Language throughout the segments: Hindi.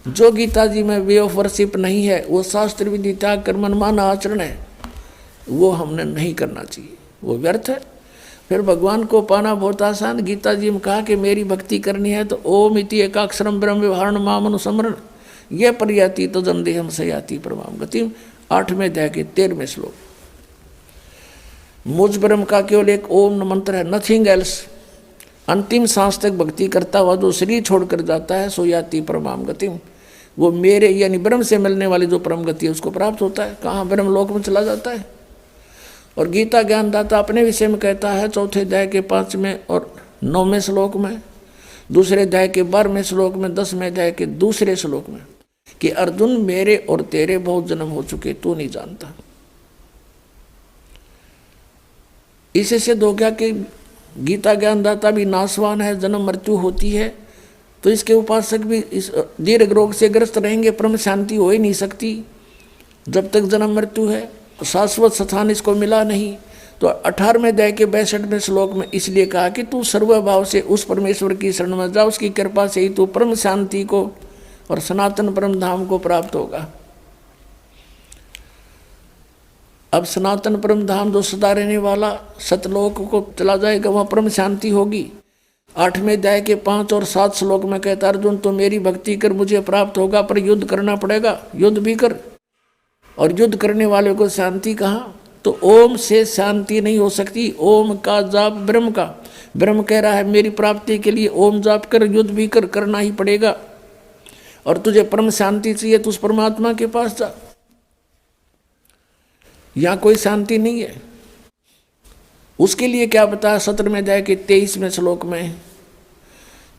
जो गीता जी में वे ऑफ वर्शिप नहीं है, वो शास्त्र विधि त्याग कर मनमाना आचरण है, वो हमने नहीं करना चाहिए, वो व्यर्थ है। फिर भगवान को पाना बहुत आसान। गीता जी में कहा कि मेरी भक्ति करनी है तो ओम इति एकाक्षरम ब्रह्म व्यवहारण माम अनुस्मरण ये पर्याति तो जन्देहम सयाति परमाम गतिम, 8वें अध्याय के 13वें श्लोक। मुझ ब्रह्म का केवल एक ओम मंत्र है, नथिंग एल्स। अंतिम सांस तक भक्ति करता हुआ जो शरीर छोड़कर जाता है सो याति परमाम गतिम, वो मेरे यानी ब्रह्म से मिलने वाली जो परम गति है उसको प्राप्त होता है। कहाँ? ब्रह्म लोक में चला जाता है। और गीता ज्ञानदाता अपने विषय में कहता है 4थे अध्याय के 5वें और 9वें श्लोक में, 2रे अध्याय के 12वें श्लोक में, 10वें अध्याय के 2रे श्लोक में कि अर्जुन मेरे और तेरे बहुत जन्म हो चुके, तू नहीं जानता। इससे सिद्ध हो गया कि गीता ज्ञानदाता भी नाशवान है, जन्म मृत्यु होती है, तो इसके उपासक भी इस दीर्घ रोग से ग्रस्त रहेंगे, परम शांति हो ही नहीं सकती जब तक जन्म मृत्यु है, शाश्वत स्थान इसको मिला नहीं। तो 18वें अध्याय के 62वें श्लोक में इसलिए कहा कि तू सर्वभाव से उस परमेश्वर की शरण में जा, उसकी कृपा से ही तू परम शांति को और सनातन परम धाम को प्राप्त होगा। अब सनातन परम धाम जो सदा रहने वाला सतलोक को चला जाएगा, वहाँ परम शांति होगी। 8वें अध्याय के 5 और 7 श्लोक में कहता अर्जुन तो मेरी भक्ति कर, मुझे प्राप्त होगा, पर युद्ध करना पड़ेगा, युद्ध भी कर। और युद्ध करने वाले को शांति कहाँ? तो ओम से शांति नहीं हो सकती। ओम का जाप ब्रह्म का, ब्रह्म कह रहा है मेरी प्राप्ति के लिए ओम जाप कर, युद्ध भी कर, करना ही पड़ेगा। और तुझे परम शांति चाहिए तो उस परमात्मा के पास जा, यहाँ कोई शांति नहीं है। उसके लिए क्या बताया 17वें अध्याय के 23वें श्लोक में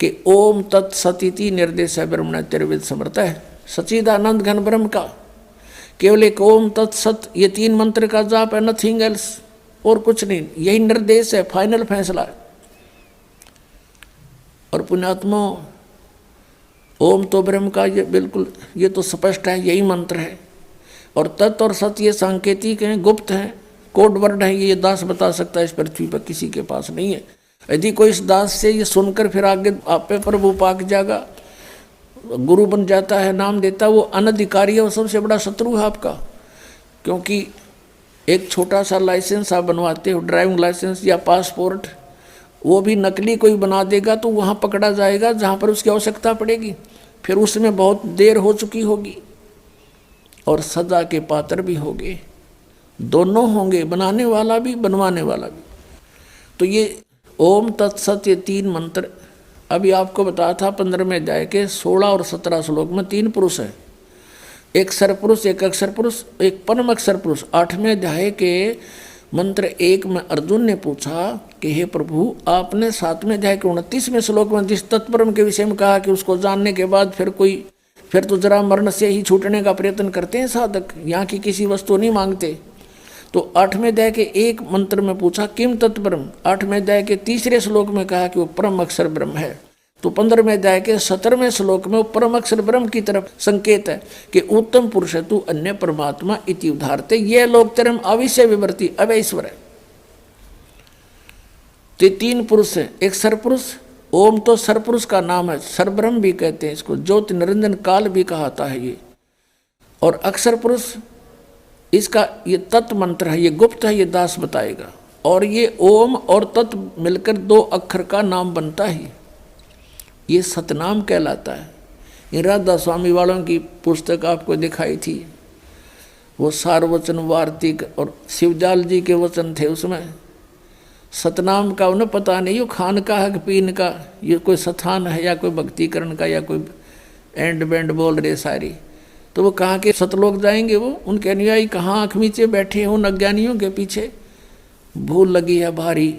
कि ओम तत्सतिति निर्देश है ब्रह्मण त्रिविद समर्थ है, सच्चिदानंद घन ब्रह्म का केवल एक ओम तत्सत, ये 3 मंत्र का जाप है, नथिंग एल्स, और कुछ नहीं। यही निर्देश है, फाइनल फैसला है। और पुण्यात्मा ओम तो ब्रह्म का ये बिल्कुल, ये तो स्पष्ट है, यही मंत्र है। और तत् और सत ये सांकेतिक हैं, गुप्त हैं, कोड वर्ड है, ये दास बता सकता है, इस पृथ्वी पर किसी के पास नहीं है। यदि कोई इस दास से ये सुनकर फिर आगे आप पे प्रभु पाक जाएगा, गुरु बन जाता है, नाम देता, वो अनधिकारी है, वो सबसे बड़ा शत्रु है आपका। क्योंकि एक छोटा सा लाइसेंस आप बनवाते हो, ड्राइविंग लाइसेंस या पासपोर्ट, वो भी नकली कोई बना देगा तो वहाँ पकड़ा जाएगा जहाँ पर उसकी आवश्यकता पड़ेगी, फिर उसमें बहुत देर हो चुकी होगी और सजा के पात्र भी होंगे, दोनों होंगे, बनाने वाला भी बनवाने वाला भी। तो ये ओम तत्सत ये 3 मंत्र अभी आपको बताया था 15वें अध्याय के 16 और 17 श्लोक में 3 पुरुष है, एक सरपुरुष, एक अक्षर पुरुष, एक परम अक्षर पुरुष। 8वें अध्याय के मंत्र 1 में अर्जुन ने पूछा कि हे प्रभु, आपने 7वें अध्याय के 29वें श्लोक में जिस तत्परम के विषय में कहा कि उसको जानने के बाद फिर तो जरा मरण से ही छूटने का प्रयत्न करते हैं साधक, यहाँ की किसी वस्तु नहीं मांगते। तो 8वें अध्याय के 1 मंत्र में पूछा किम तत्परम, 8वें अध्याय के 3रे श्लोक में कहा कि वो परम अक्षर ब्रह्म है। तो 15वें अध्याय के 17वें श्लोक में वो परम अक्षर ब्रह्म की तरफ संकेत है कि उत्तम पुरुष तू अन्य परमात्मा इति उदाहरते, ये लोक तरम अविषय विवर्ती अवैश्वर है। तो 3 पुरुष है, एक सरपुरुष, ओम तो सरपुरुष का नाम है, सरब्रह्म भी कहते हैं इसको, ज्योति निरंजन काल भी कहता है ये। और अक्षर पुरुष इसका ये तत्व मंत्र है, ये गुप्त है, ये दास बताएगा। और ये ओम और तत्व मिलकर 2 अक्षर का नाम बनता है, ये सतनाम कहलाता है। ये राधा स्वामी वालों की पुस्तक आपको दिखाई थी, वो सारवचन वार्तिक और शिवजाल जी के वचन थे, उसमें सतनाम का उन्हें पता नहीं, ये खान का है पीन का, ये कोई स्थान है या कोई भक्तिकरण का या कोई एंड बैंड बोल रहे सारी। तो वो कहाँ के सतलोक जाएंगे, वो उनके अनुयायी कहाँ आँख नीचे बैठे हों अज्ञानियों के पीछे, भूल लगी है भारी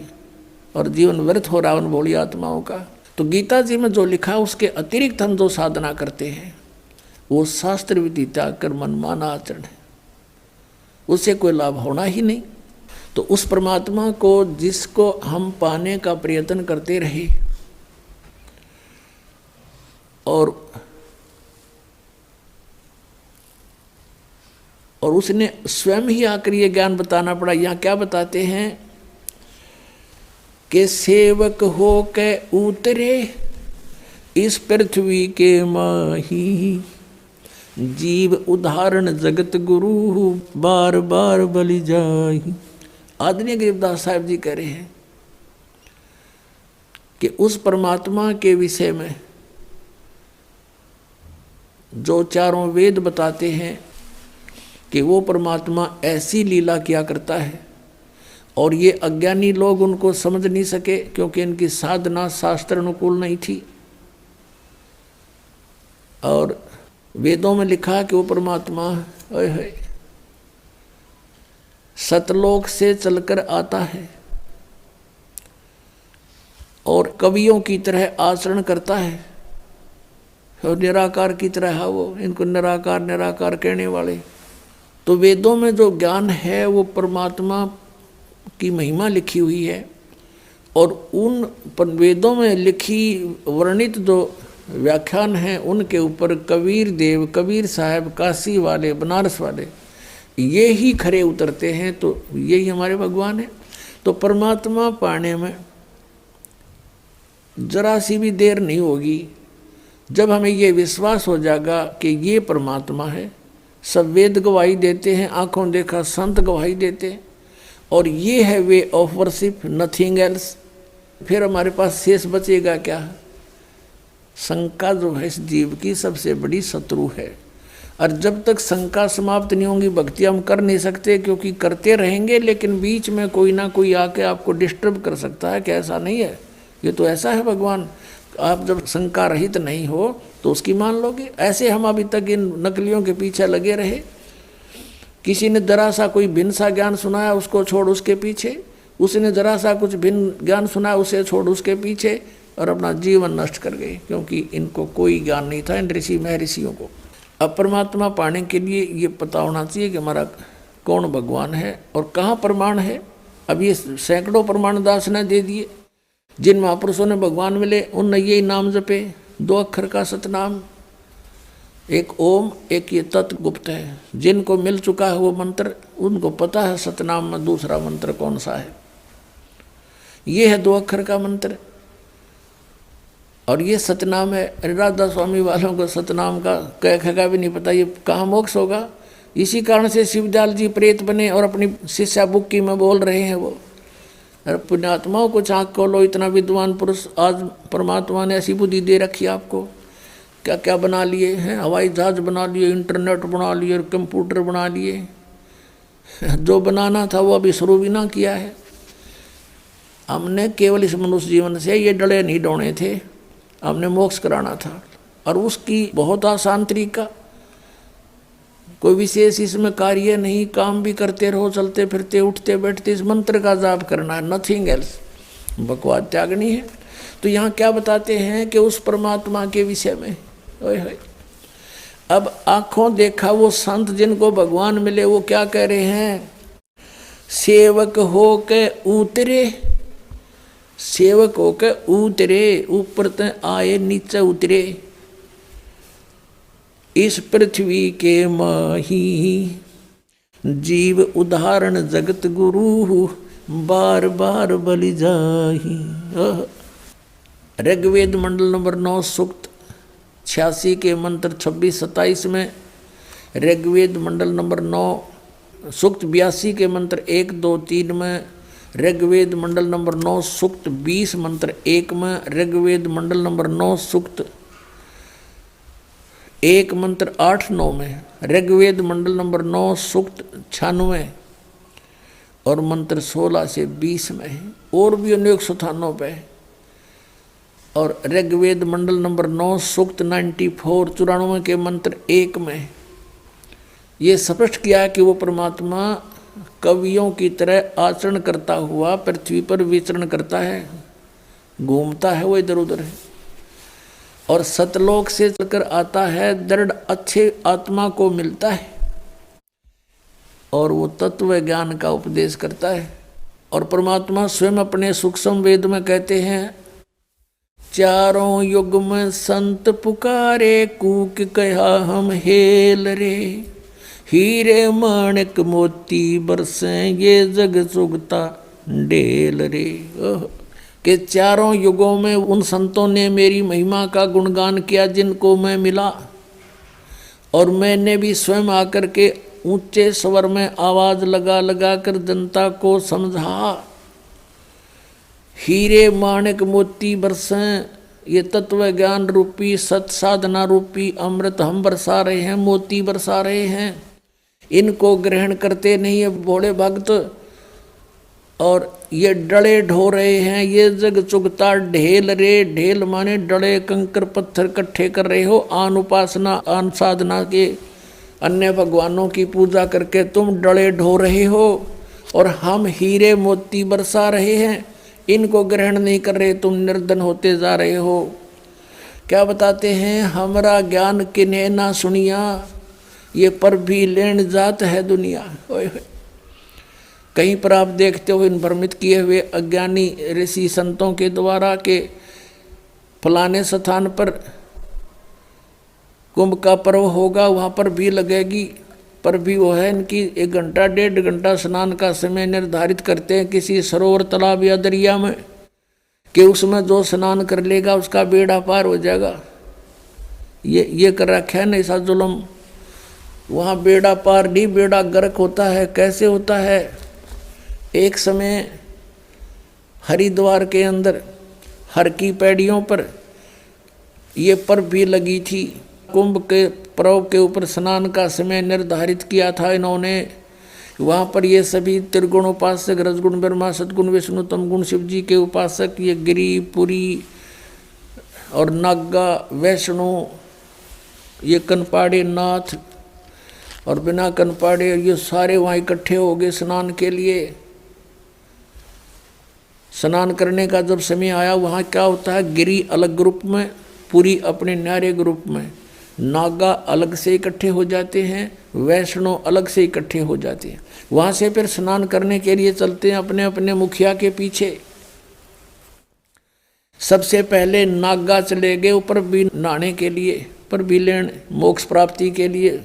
और जीवन व्यर्थ हो रहा उन भोली आत्माओं का। तो गीता जी में जो लिखा उसके अतिरिक्त हम जो साधना करते हैं वो शास्त्र विधि त्याग कर मनमाना आचरण है, उससे कोई लाभ होना ही नहीं। तो उस परमात्मा को जिसको हम पाने का प्रयत्न करते रहे और उसने स्वयं ही आकर ये ज्ञान बताना पड़ा। यहाँ क्या बताते हैं कि सेवक हो के उतरे इस पृथ्वी के माही, जीव उदाहरण जगत गुरु, बार बार बलि जाहि। आदरणीय गरीबदास साहब जी कह रहे हैं कि उस परमात्मा के विषय में जो चारों वेद बताते हैं कि वो परमात्मा ऐसी लीला किया करता है, और ये अज्ञानी लोग उनको समझ नहीं सके क्योंकि इनकी साधना शास्त्र अनुकूल नहीं थी। और वेदों में लिखा कि वो परमात्मा सतलोक से चलकर आता है और कवियों की तरह आचरण करता है, और निराकार की तरह है वो, इनको निराकार निराकार कहने वाले। तो वेदों में जो ज्ञान है वो परमात्मा की महिमा लिखी हुई है, और उन वेदों में लिखी वर्णित जो व्याख्यान हैं उनके ऊपर कबीर देव, कबीर साहब, काशी वाले, बनारस वाले ये ही खरे उतरते हैं। तो यही हमारे भगवान हैं। तो परमात्मा पाने में जरा सी भी देर नहीं होगी जब हमें ये विश्वास हो जाएगा कि ये परमात्मा है। सब वेद गवाही देते हैं, आंखों देखा संत गवाही देते हैं, और ये है way of worship, nothing else. फिर हमारे पास शेष बचेगा क्या? शंका जो है इस जीव की सबसे बड़ी शत्रु है, और जब तक शंका समाप्त नहीं होंगी भक्ति हम कर नहीं सकते, क्योंकि करते रहेंगे लेकिन बीच में कोई ना कोई आके आपको डिस्टर्ब कर सकता है कि ऐसा नहीं है, ये तो ऐसा है भगवान। आप जब शंका रहित नहीं हो तो उसकी मान लोगे। ऐसे हम अभी तक इन नकलियों के पीछे लगे रहे। किसी ने जरा सा कोई भिन्न सा ज्ञान सुनाया, उसको छोड़ उसके पीछे, उसने जरा सा कुछ भिन्न ज्ञान सुनाया, उसे छोड़ उसके पीछे, और अपना जीवन नष्ट कर गए, क्योंकि इनको कोई ज्ञान नहीं था, इन ऋषि महर्षियों को। अब परमात्मा पाने के लिए ये पता होना चाहिए कि हमारा कौन भगवान है और कहाँ प्रमाण है। अब ये सैकड़ों प्रमाण दास ने दे दिए। जिन महापुरुषों ने भगवान मिले उनने यही नाम जपे, 2 अक्षर का सतनाम, एक ओम, एक ये तत् गुप्त है। जिनको मिल चुका है वो मंत्र, उनको पता है सतनाम में दूसरा मंत्र कौन सा है। ये है 2 अक्षर का मंत्र, और ये सतनाम है। राधा स्वामी वालों को सतनाम का कह का भी नहीं पता, ये कहाँ मोक्ष होगा। इसी कारण से शिवदयाल जी प्रेत बने और अपनी शिष्या बुक्की में बोल रहे हैं वो, अरे पुण्यात्माओं को आँख खोलो, इतना विद्वान पुरुष, आज परमात्मा ने ऐसी बुद्धि दे रखी आपको, क्या क्या बना लिए हैं, हवाई जहाज बना लिए, इंटरनेट बना लिए, कंप्यूटर बना लिए। जो बनाना था वो अभी शुरू भी ना किया है। हमने केवल इस मनुष्य जीवन से ये डले नहीं डोने थे, हमने मोक्ष कराना था, और उसकी बहुत आसान तरीका, कोई विशेष इसमें कार्य नहीं, काम भी करते रहो, चलते फिरते उठते बैठते इस मंत्र का जाप करना है, नथिंग एल्स। बकवाद त्यागनी है। तो यहाँ क्या बताते हैं कि उस परमात्मा के विषय में, ओए अब आंखों देखा वो संत जिनको भगवान मिले वो क्या कह रहे हैं? सेवक हो के उतरे, सेवक हो के उतरे, ऊपर ते आए नीचे उतरे, इस पृथ्वी के माही, जीव उदाहरण जगत गुरु, बार बार बलि जाहि। ऋग्वेद मंडल नंबर 9 सूक्त 86 के मंत्र 26-27 में, ऋग्वेद मंडल नंबर 9 सूक्त 82 के मंत्र 1, 2, 3 में, ऋग्वेद मंडल नंबर 9 सूक्त 20 मंत्र 1 में, ऋग्वेद मंडल नंबर 9 सूक्त 1 मंत्र 8-9 में, ऋग्वेद मंडल नंबर 9 सूक्त 96 और मंत्र 16 से 20 में है, और भी अनेक स्थानों पे। और ऋग्वेद मंडल नंबर 9 सूक्त 94 के मंत्र 1 में ये स्पष्ट किया है कि वो परमात्मा कवियों की तरह आचरण करता हुआ पृथ्वी पर विचरण करता है, घूमता है, वो इधर उधर है, और सतलोक से चलकर आता है, दृढ़ अच्छे आत्मा को मिलता है, और वो तत्व ज्ञान का उपदेश करता है। और परमात्मा स्वयं अपने सूक्ष्म वेद में कहते हैं, चारों युग में संत पुकारे, कूक कहा हम हेल रे, हीरे माणिक मोती बरसे, ये जग चुगता ढेल रे। कि चारों युगों में उन संतों ने मेरी महिमा का गुणगान किया जिनको मैं मिला, और मैंने भी स्वयं आकर के ऊंचे स्वर में आवाज लगा लगा कर जनता को समझा, हीरे माणिक मोती बरसें, ये तत्व ज्ञान रूपी सत साधना रूपी अमृत हम बरसा रहे हैं, मोती बरसा रहे हैं। इनको ग्रहण करते नहीं है भोले भक्त, और ये डले ढो रहे हैं, ये जग चुगता ढेल रे, ढेल माने डले कंकर पत्थर इकट्ठे कर रहे हो, आन उपासना आन साधना के अन्य भगवानों की पूजा करके तुम डले ढो रहे हो, और हम हीरे मोती बरसा रहे हैं, इनको ग्रहण नहीं कर रहे, तुम निर्धन होते जा रहे हो। क्या बताते हैं, हमारा ज्ञान किन्हें ना सुनिया, ये पर भी लेन जात है दुनिया। कहीं पर आप देखते हो इन भ्रमित किए हुए अज्ञानी ऋषि संतों के द्वारा के फलाने स्थान पर कुंभ का पर्व होगा, वहाँ पर भी लगेगी, पर भी वो है इनकी 1 घंटा 1.5 घंटा स्नान का समय निर्धारित करते हैं किसी सरोवर तालाब या दरिया में, कि उसमें जो स्नान कर लेगा उसका बेड़ा पार हो जाएगा। ये कर रखा है ना ऐसा जुल्म। वहाँ बेड़ा पार नहीं, बेड़ा गर्क होता है। कैसे होता है, एक समय हरिद्वार के अंदर हर की पैड़ियों पर ये पर्व भी लगी थी। कुंभ के पर्व के ऊपर स्नान का समय निर्धारित किया था इन्होंने। वहाँ पर ये सभी त्रिगुण उपासक, रजगुण ब्रह्मा, सदगुण विष्णु, तमगुण शिव जी के उपासक, ये गिरी पुरी और नागा वैष्णु, ये कनपाड़े नाथ और बिना कनपाड़े, ये सारे वहाँ इकट्ठे हो गए स्नान के लिए। स्नान करने का जब समय आया, वहाँ क्या होता है, गिरी अलग ग्रुप में, पुरी अपने न्यारे ग्रुप में, नागा अलग से इकट्ठे हो जाते हैं, वैष्णव अलग से इकट्ठे हो जाते हैं। वहाँ से फिर स्नान करने के लिए चलते हैं अपने अपने मुखिया के पीछे। सबसे पहले नागा चले गए ऊपर भी नहाने के लिए, पर भी लेन मोक्ष प्राप्ति के लिए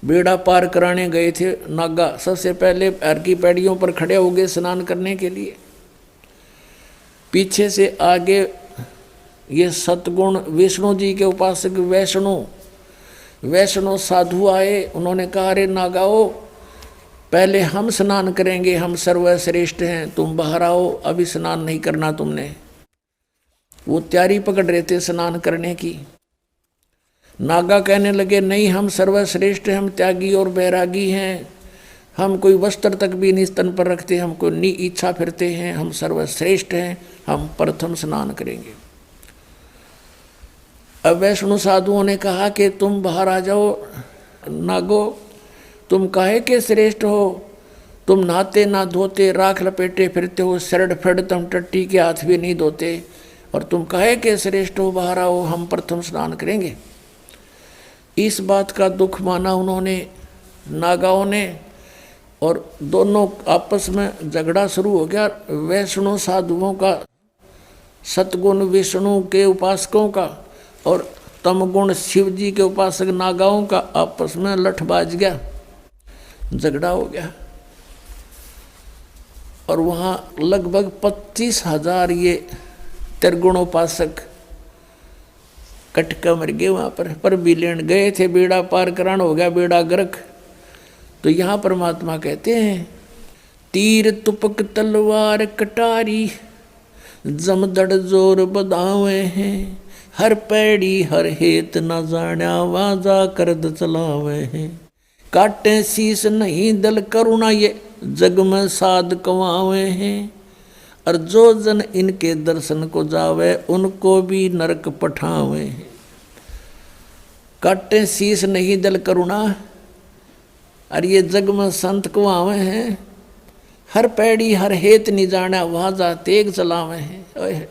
बेड़ा पार कराने गए थे नागा। सबसे पहले हर की पैड़ियों पर खड़े हो गए स्नान करने के लिए। पीछे से आगे ये सतगुण विष्णु जी के उपासक वैष्णव साधु आए। उन्होंने कहा, अरे नागाओ, पहले हम स्नान करेंगे, हम सर्वश्रेष्ठ हैं, तुम बाहर आओ, अभी स्नान नहीं करना तुमने। वो तैयारी पकड़ रहे थे स्नान करने की। नागा कहने लगे, नहीं, हम सर्वश्रेष्ठ हैं, हम त्यागी और बैरागी हैं, हम कोई वस्त्र तक भी नहीं स्तन पर रखते, हमको नी इच्छा फिरते हैं, हम सर्वश्रेष्ठ हैं, हम प्रथम स्नान करेंगे। अब वैष्णु साधुओं ने कहा कि तुम बाहर आ जाओ नागो, तुम काहे के श्रेष्ठ हो, तुम नहाते ना धोते, राख लपेटे फिरते हो, सरड फड़ तुम टट्टी के हाथ भी नहीं धोते, और तुम काहे के श्रेष्ठ हो, बाहर आओ, हम प्रथम स्नान करेंगे। इस बात का दुख माना उन्होंने, नागाओं ने, और दोनों आपस में झगड़ा शुरू हो गया। वैष्णव साधुओं का, सतगुण विष्णु के उपासकों का, और तमगुण शिव जी के उपासक नागाओं का आपस में लठ बाज गया, झगड़ा हो गया। और वहाँ लगभग 25,000 ये त्रिगुणोपासक कटका मर गए वहाँ पर भी लेन गए थे, बेड़ा पार करान हो गया, बेड़ा गर्क। तो यहाँ परमात्मा कहते हैं, तीर तुपक तलवार कटारी, जमदड़ जोर बदावे हैं, हर पैड़ी हर हेत न जाण्या, वाजा करद चलावे हैं, काटे शीस नहीं दल करुणा, ये जग में साध कमावे हैं, और जो जन इनके दर्शन को जावे, उनको भी नरक पठावे हैं। काटे शीस नहीं दल करुणा, और ये जग में संत को आवे हैं, हर पैड़ी हर हेत नहीं जाना, वहाँ जा तेग चलावे हैं।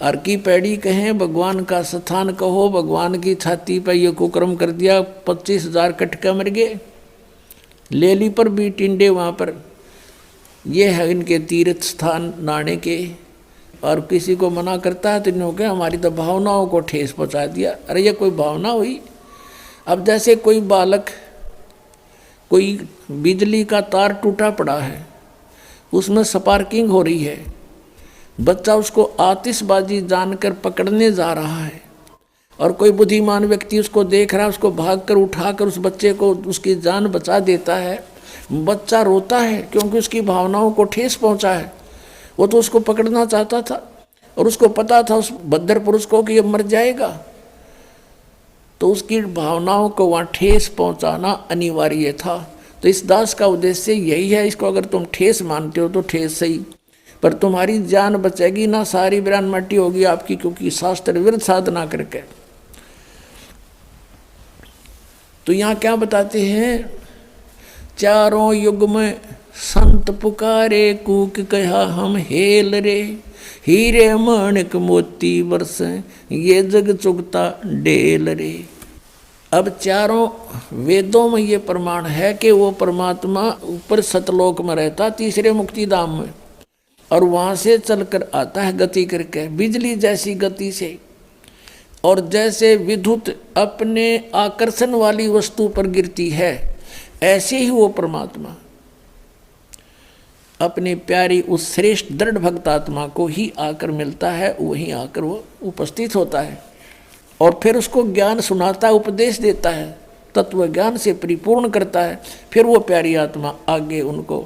हर की पैड़ी कहें, भगवान का स्थान कहो, भगवान की छाती पर ये कुकर्म कर दिया, 25,000 कटका मर गए। लेली पर भी टिंडे वहाँ पर, ये है इनके तीर्थ स्थान नहाने के। और किसी को मना करता है तो इन्होंने कहा, हमारी तो भावनाओं को ठेस पहुँचा दिया। अरे ये कोई भावना हुई? अब जैसे कोई बालक, कोई बिजली का तार टूटा पड़ा है, उसमें स्पार्किंग हो रही है, बच्चा उसको आतिशबाजी जानकर पकड़ने जा रहा है, और कोई बुद्धिमान व्यक्ति उसको देख रहा है, उसको भागकर उठाकर उस बच्चे को उसकी जान बचा देता है। बच्चा रोता है क्योंकि उसकी भावनाओं को ठेस पहुंचा है। वो तो उसको पकड़ना चाहता था और उसको पता था उस बद्दर पुरुष को कि ये मर जाएगा, तो उसकी भावनाओं को वहाँ ठेस पहुंचाना अनिवार्य था। तो इस दास का उद्देश्य यही है। इसको अगर तुम ठेस मानते हो तो ठेस सही, पर तुम्हारी जान बचेगी ना, सारी बिरान मट्टी होगी आपकी, क्योंकि शास्त्र विरुद्ध साधना करके। तो यहाँ क्या बताते हैं, चारों युग में संत पुकारे, कूक कहा हम हेल रे, हीरे माणिक मोती बरसे, ये जग चुगता डेल रे। अब चारों वेदों में ये प्रमाण है कि वो परमात्मा ऊपर सतलोक में रहता, तीसरे मुक्ति धाम में, और वहाँ से चलकर आता है गति करके, बिजली जैसी गति से। और जैसे विद्युत अपने आकर्षण वाली वस्तु पर गिरती है, ऐसे ही वो परमात्मा अपनी प्यारी उस श्रेष्ठ दृढ़ भक्त आत्मा को ही आकर मिलता है, वहीं आकर वो उपस्थित होता है और फिर उसको ज्ञान सुनाता है, उपदेश देता है, तत्व ज्ञान से परिपूर्ण करता है। फिर वो प्यारी आत्मा आगे उनको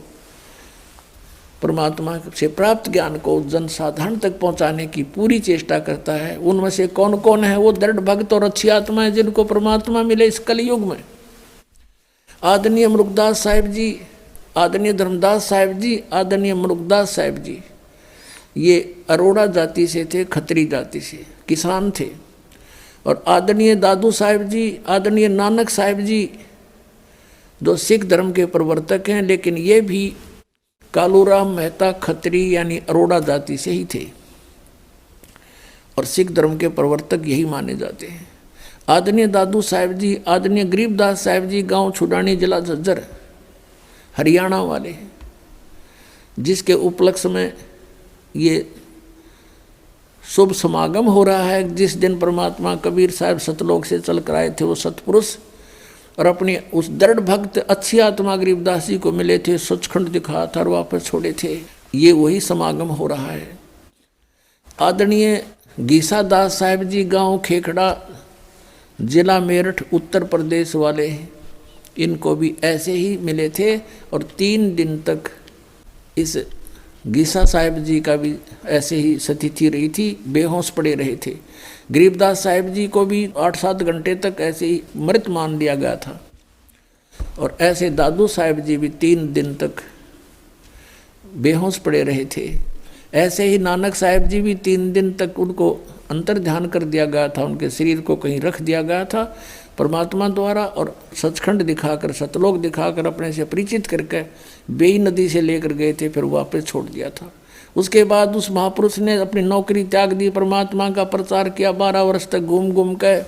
परमात्मा से प्राप्त ज्ञान को जनसाधारण तक पहुंचाने की पूरी चेष्टा करता है। उनमें से कौन कौन है वो दृढ़ भक्त और अच्छी आत्माएं जिनको परमात्मा मिले इस कलयुग में? आदरणीय मुरुगदास साहिब जी, आदरणीय धर्मदास साहिब जी, आदरणीय मुरुगदास साहिब जी, ये अरोड़ा जाति से थे, खत्री जाति से, किसान थे। और आदरणीय दादू साहिब जी, आदरणीय नानक साहिब जी, जो सिख धर्म के प्रवर्तक हैं, लेकिन ये भी कालूराम मेहता खत्री यानी अरोड़ा जाति से ही थे और सिख धर्म के प्रवर्तक यही माने जाते हैं। आदरणीय दादू साहिब जी, आदरणीय गरीबदास साहिब जी, गांव छुडानी, जिला झज्जर, हरियाणा वाले, जिसके उपलक्ष्य में ये शुभ समागम हो रहा है। जिस दिन परमात्मा कबीर साहब सतलोक से चल कर आए थे, वो सतपुरुष और अपनी उस दृढ़ भक्त अच्छी आत्मा गरीबदास जी को मिले थे, सचखंड दिखा था और वापस छोड़े थे। ये वही समागम हो रहा है। आदरणीय गीसा दास साहिब जी, गांव खेखड़ा, जिला मेरठ, उत्तर प्रदेश वाले, इनको भी ऐसे ही मिले थे और 3 दिन तक इस गीसा साहिब जी का भी ऐसे ही स्थिति रही थी, बेहोश पड़े रहे थे। गरीबदास साहिब जी को भी 8-7 घंटे तक ऐसे ही मृत मान लिया गया था और ऐसे दादू साहिब जी भी 3 दिन तक बेहोश पड़े रहे थे। ऐसे ही नानक साहिब जी भी 3 दिन तक उनको अंतर ध्यान कर दिया गया था, उनके शरीर को कहीं रख दिया गया था परमात्मा द्वारा और सचखंड दिखाकर, सतलोक दिखाकर अपने से परिचित करके बेई नदी से लेकर गए थे, फिर वापस छोड़ दिया था। उसके बाद उस महापुरुष ने अपनी नौकरी त्याग दी, परमात्मा का प्रचार किया, 12 वर्ष तक घूम घूम के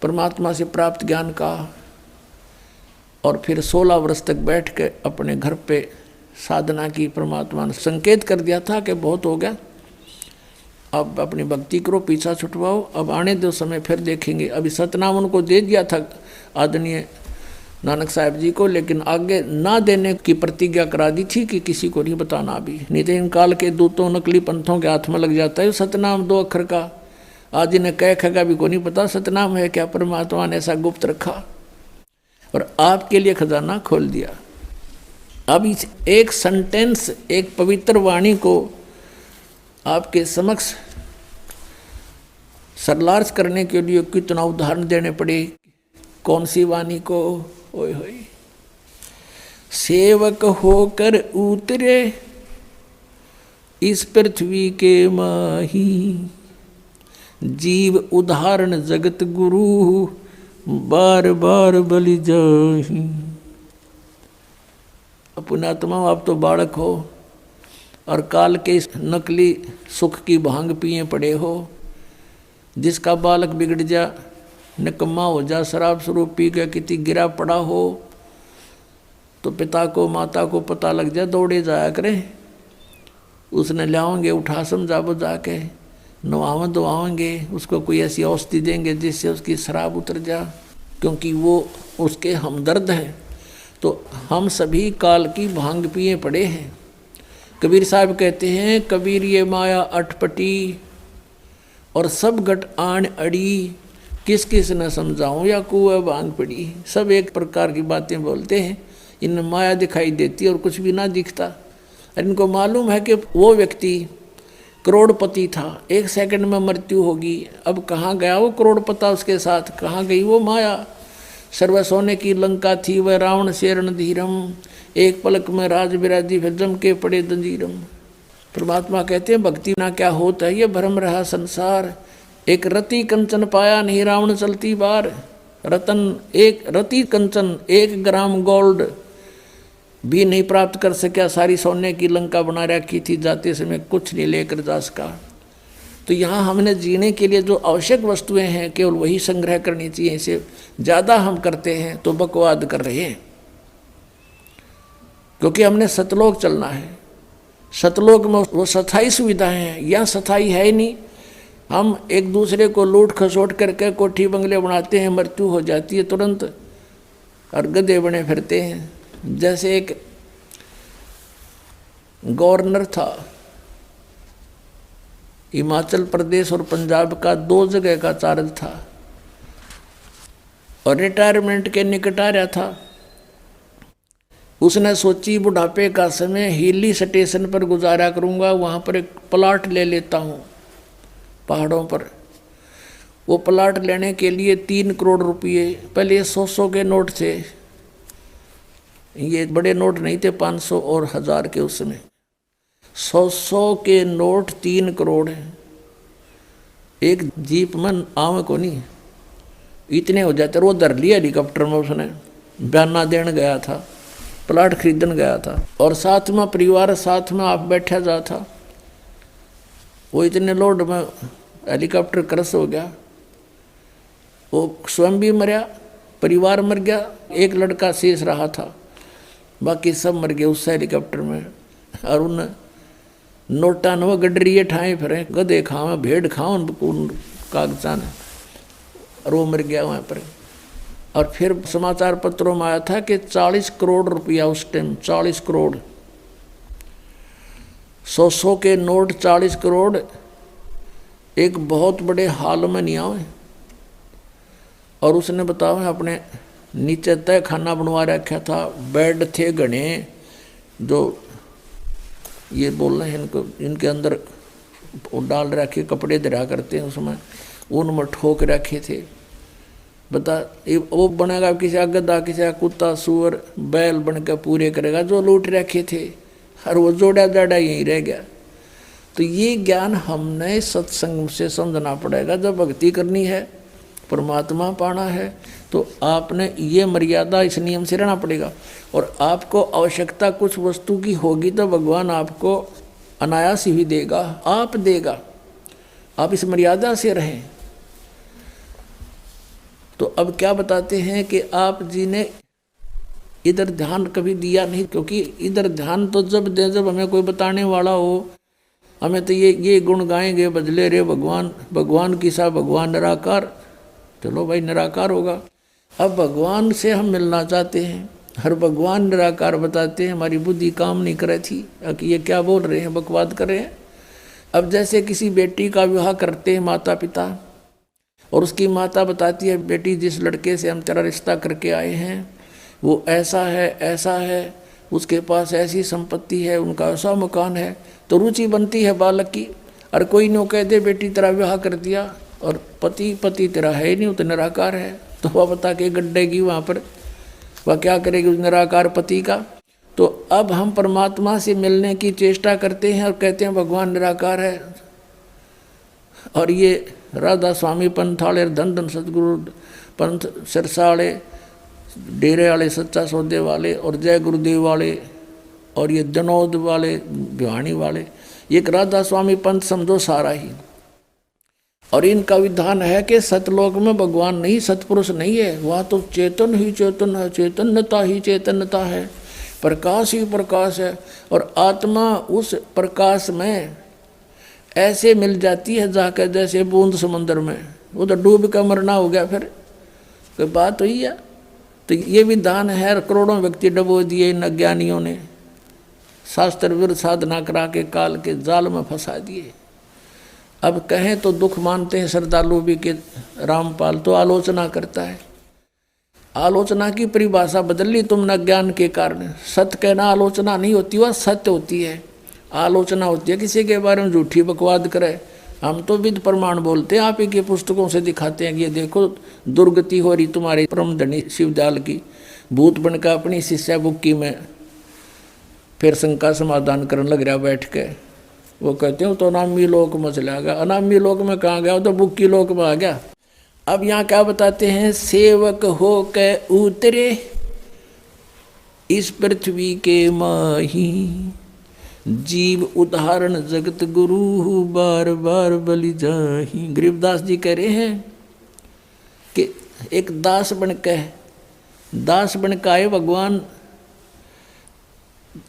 परमात्मा से प्राप्त ज्ञान का, और फिर 16 वर्ष तक बैठ के अपने घर पे साधना की। परमात्मा ने संकेत कर दिया था कि बहुत हो गया, अब अपनी भक्ति करो, पीछा छुटवाओ, अब आने दो समय, फिर देखेंगे। अभी सतनाम उनको दे दिया था आदरणीय नानक साहिब जी को, लेकिन आगे ना देने की प्रतिज्ञा करा दी थी कि किसी को नहीं बताना अभी, नहीं तो इन काल के दूतों नकली पंथों के हाथ में लग जाता है सतनाम 2 अक्षर का। आज इन्हें कह खगा भी को नहीं पता सतनाम है क्या, परमात्मा ने ऐसा गुप्त रखा और आपके लिए खजाना खोल दिया। अब इस एक सेंटेंस, एक पवित्र वाणी को आपके समक्ष सरलार्थ करने के लिए कितना उदाहरण देने पड़े। कौन सी वाणी को? ओए होए, सेवक होकर उतरे इस पृथ्वी के माही, जीव उदाहरण जगत गुरु, बार बार बलि जाही। पुण्यात्मा, आप तो बालक हो और काल के इस नकली सुख की भांग पिए पड़े हो। जिसका बालक बिगड़ जा, निकम्मा हो जा, शराब स्वरूप पी के किसी गिरा पड़ा हो, तो पिता को माता को पता लग जाए, दौड़े जाया करें, उसने लाओगे, उठा समझा बुझा के नवाव धोवाएंगे, उसको कोई ऐसी औषधि देंगे जिससे उसकी शराब उतर जा, क्योंकि वो उसके हमदर्द हैं। तो हम सभी काल की भांग पिए पड़े हैं। कबीर साहब कहते हैं, कबीर ये माया अटपटी और सब घट आन अड़ी, किस किस न समझाऊं या कुएं बांध पड़ी। सब एक प्रकार की बातें बोलते हैं, इनमें माया दिखाई देती है और कुछ भी ना दिखता। इनको मालूम है कि वो व्यक्ति करोड़पति था, 1 सेकंड में मृत्यु होगी। अब कहाँ गया वो करोड़पता, उसके साथ कहाँ गई वो माया। सर्व सोने की लंका थी वह रावण से रणधीरम, एक पलक में राज विराजी फिर जम के पड़े जंजीरम। परमात्मा कहते हैं भक्ति ना क्या होता है, ये भ्रम रहा संसार। एक रति कंचन पाया नहीं रावण चलती बार। रतन एक रति कंचन 1 ग्राम गोल्ड भी नहीं प्राप्त कर सका, सारी सोने की लंका बना रखी थी, जाते समय कुछ नहीं लेकर जा सका। तो यहाँ हमने जीने के लिए जो आवश्यक वस्तुएं हैं केवल वही संग्रह करनी चाहिए। इसे ज़्यादा हम करते हैं तो बकवाद कर रहे हैं, क्योंकि हमने सतलोक चलना है। सतलोक में वो स्थायी सुविधाएं हैं, यहाँ स्थायी है ही नहीं। हम एक दूसरे को लूट खसोट करके कोठी बंगले बनाते हैं, मृत्यु हो जाती है तुरंत और गधे बने फिरते हैं। जैसे एक गवर्नर था हिमाचल प्रदेश और पंजाब का, 2 जगह का चार्ज था और रिटायरमेंट के निकट आ रहा था। उसने सोची बुढ़ापे का समय हिली स्टेशन पर गुजारा करूंगा, वहाँ पर एक प्लाट ले लेता हूँ पहाड़ों पर। वो प्लाट लेने के लिए 3 करोड़ रुपये, पहले 100 के नोट थे, ये बड़े नोट नहीं थे, 500 और 1000 के उस समय। 100 के नोट 3 करोड़ है। एक जीप में आवे को नहीं इतने हो जाते। वो धर लिया हेलीकॉप्टर में, उसने बयाना देने गया था, प्लाट खरीदने गया था और साथ में परिवार साथ में आप बैठा जा था। वो इतने लोड में हेलीकॉप्टर क्रश हो गया, वो स्वयं भी मरा, परिवार मर गया, एक लड़का शेष रहा था, बाकी सब मर गए उस हेलीकॉप्टर में। और उन नोटा न वो गडरिए ठाए फिरे, गधे खावे भेड़ खाओ कागजान, और वो मर गया वहाँ पर। और फिर समाचार पत्रों में आया था कि 40 करोड़ रुपया उस टाइम, 40 करोड़, 100 के नोट 40 करोड़ एक बहुत बड़े हाल में नहीं आए। और उसने बताओ अपने नीचे तय खाना बनवा रखा था, बेड थे घने, जो ये बोल रहे हैं इनको, इनके अंदर डाल रखे कपड़े दरा करते हैं उसमें, उनमें ठोक रखे थे। बता वो बनेगा किसी गधा, किसी कुत्ता, सुअर, बैल बन के पूरे करेगा जो लूट रखे थे, और वो जोड़ा जाड़ा यहीं रह गया। तो ये ज्ञान हमने सत्संग से समझना पड़ेगा। जब भक्ति करनी है, परमात्मा पाना है, तो आपने ये मर्यादा, इस नियम से रहना पड़ेगा। और आपको आवश्यकता कुछ वस्तु की होगी तो भगवान आपको अनायास ही देगा, आप देगा। आप इस मर्यादा से रहें। तो अब क्या बताते हैं कि आप जी ने इधर ध्यान कभी दिया नहीं, क्योंकि इधर ध्यान तो जब दे जब हमें कोई बताने वाला हो। हमें तो ये गुण गाएंगे, बजले रे भगवान, भगवान की सा भगवान निराकार। चलो भाई निराकार होगा। अब भगवान से हम मिलना चाहते हैं, हर भगवान निराकार बताते हैं, हमारी बुद्धि काम नहीं कर रही थी कि ये क्या बोल रहे हैं, बकवाद कर रहे हैं। अब जैसे किसी बेटी का विवाह करते हैं माता पिता, और उसकी माता बताती है बेटी जिस लड़के से हम तेरा रिश्ता करके आए हैं वो ऐसा है, उसके पास ऐसी संपत्ति है, उनका ऐसा मकान है, तो रुचि बनती है बालक की। और कोई नो कह दे बेटी तेरा विवाह कर दिया और पति तेरा है ही नहीं, वो तो निराकार है, तो वह बता के गड्ढेगी वहाँ पर, वह क्या करेगी उस निराकार पति का। तो अब हम परमात्मा से मिलने की चेष्टा करते हैं और कहते हैं भगवान निराकार है। और ये राधा स्वामी पंथ वाले, धन धन सतगुरु पंथ सिरसा वाले, डेरे वाले, सच्चा सौदे वाले, और जय गुरुदेव वाले, और ये जनौद वाले, भिवानी वाले, ये एक राधा स्वामी पंथ समझो सारा ही। और इनका विधान है कि सतलोक में भगवान नहीं, सतपुरुष नहीं है, वहाँ तो चेतन ही चेतन है, चैतन्यता ही चैतन्यता है, प्रकाश ही प्रकाश है। और आत्मा उस प्रकाश में ऐसे मिल जाती है जाकर जैसे बूंद समुद्र में, वो तो डूब कर मरना हो गया। फिर कोई बात हुई है? तो ये विधान है, करोड़ों व्यक्ति डबो दिए इन अज्ञानियों ने, शास्त्र विरुद्ध साधना करा के काल के जाल में फंसा दिए। अब कहें तो दुख मानते हैं श्रद्धालु भी कि रामपाल तो आलोचना करता है। आलोचना की परिभाषा बदल ली तुमने अज्ञान के कारण। सत्य कहना आलोचना नहीं होती, वह सत्य होती है। आलोचना होती है किसी के बारे में झूठी बकवाद करे। हम तो विद प्रमाण बोलते हैं, आप ही की पुस्तकों से दिखाते हैं कि ये देखो दुर्गति हो रही तुम्हारे परम धनी शिवदयाल की। भूत बनकर अपनी शिष्या बुक्की में फिर शंका समाधान करने लग रहा बैठ के। वो कहते हैं तो अनामी लोक में चला गया। अनामी लोक में कहाँ गया, तो बुक्की लोक में आ गया। अब यहाँ क्या बताते हैं, सेवक हो के उतरे इस पृथ्वी के माही, जीव उदाहरण जगत गुरु बार बार बलि जाही। गरीबदास जी कह रहे हैं कि एक दास बन के आए भगवान,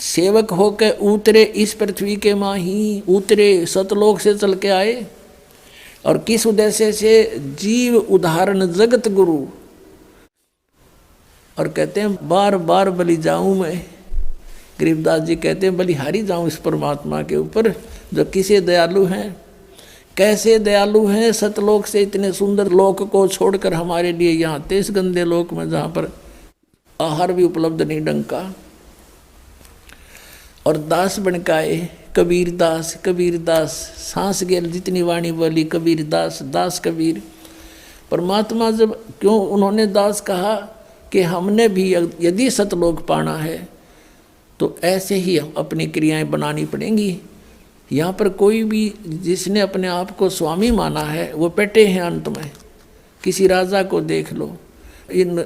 सेवक होके उतरे इस पृथ्वी के माही, उतरे सतलोक से चल के आए। और किस उद्देश्य से, जीव उदाहरण जगत गुरु। और कहते हैं बार बार बलि जाऊं मैं। गरीबदास जी कहते हैं बलिहारी जाऊं इस परमात्मा के ऊपर जो किसे दयालु हैं, कैसे दयालु हैं। सतलोक से इतने सुंदर लोक को छोड़कर हमारे लिए यहाँ इस गंदे लोक में जहाँ पर आहार भी उपलब्ध नहीं ढंग का। और दास बन के आए कबीरदास सांस गेल जितनी वाणी बोली कबीरदास, दास कबीर। परमात्मा जब क्यों उन्होंने दास कहा कि हमने भी यदि सतलोक पाना है तो ऐसे ही हम अपनी क्रियाएं बनानी पड़ेंगी। यहाँ पर कोई भी जिसने अपने आप को स्वामी माना है वो पेटे हैं अंत में। किसी राजा को देख लो, इन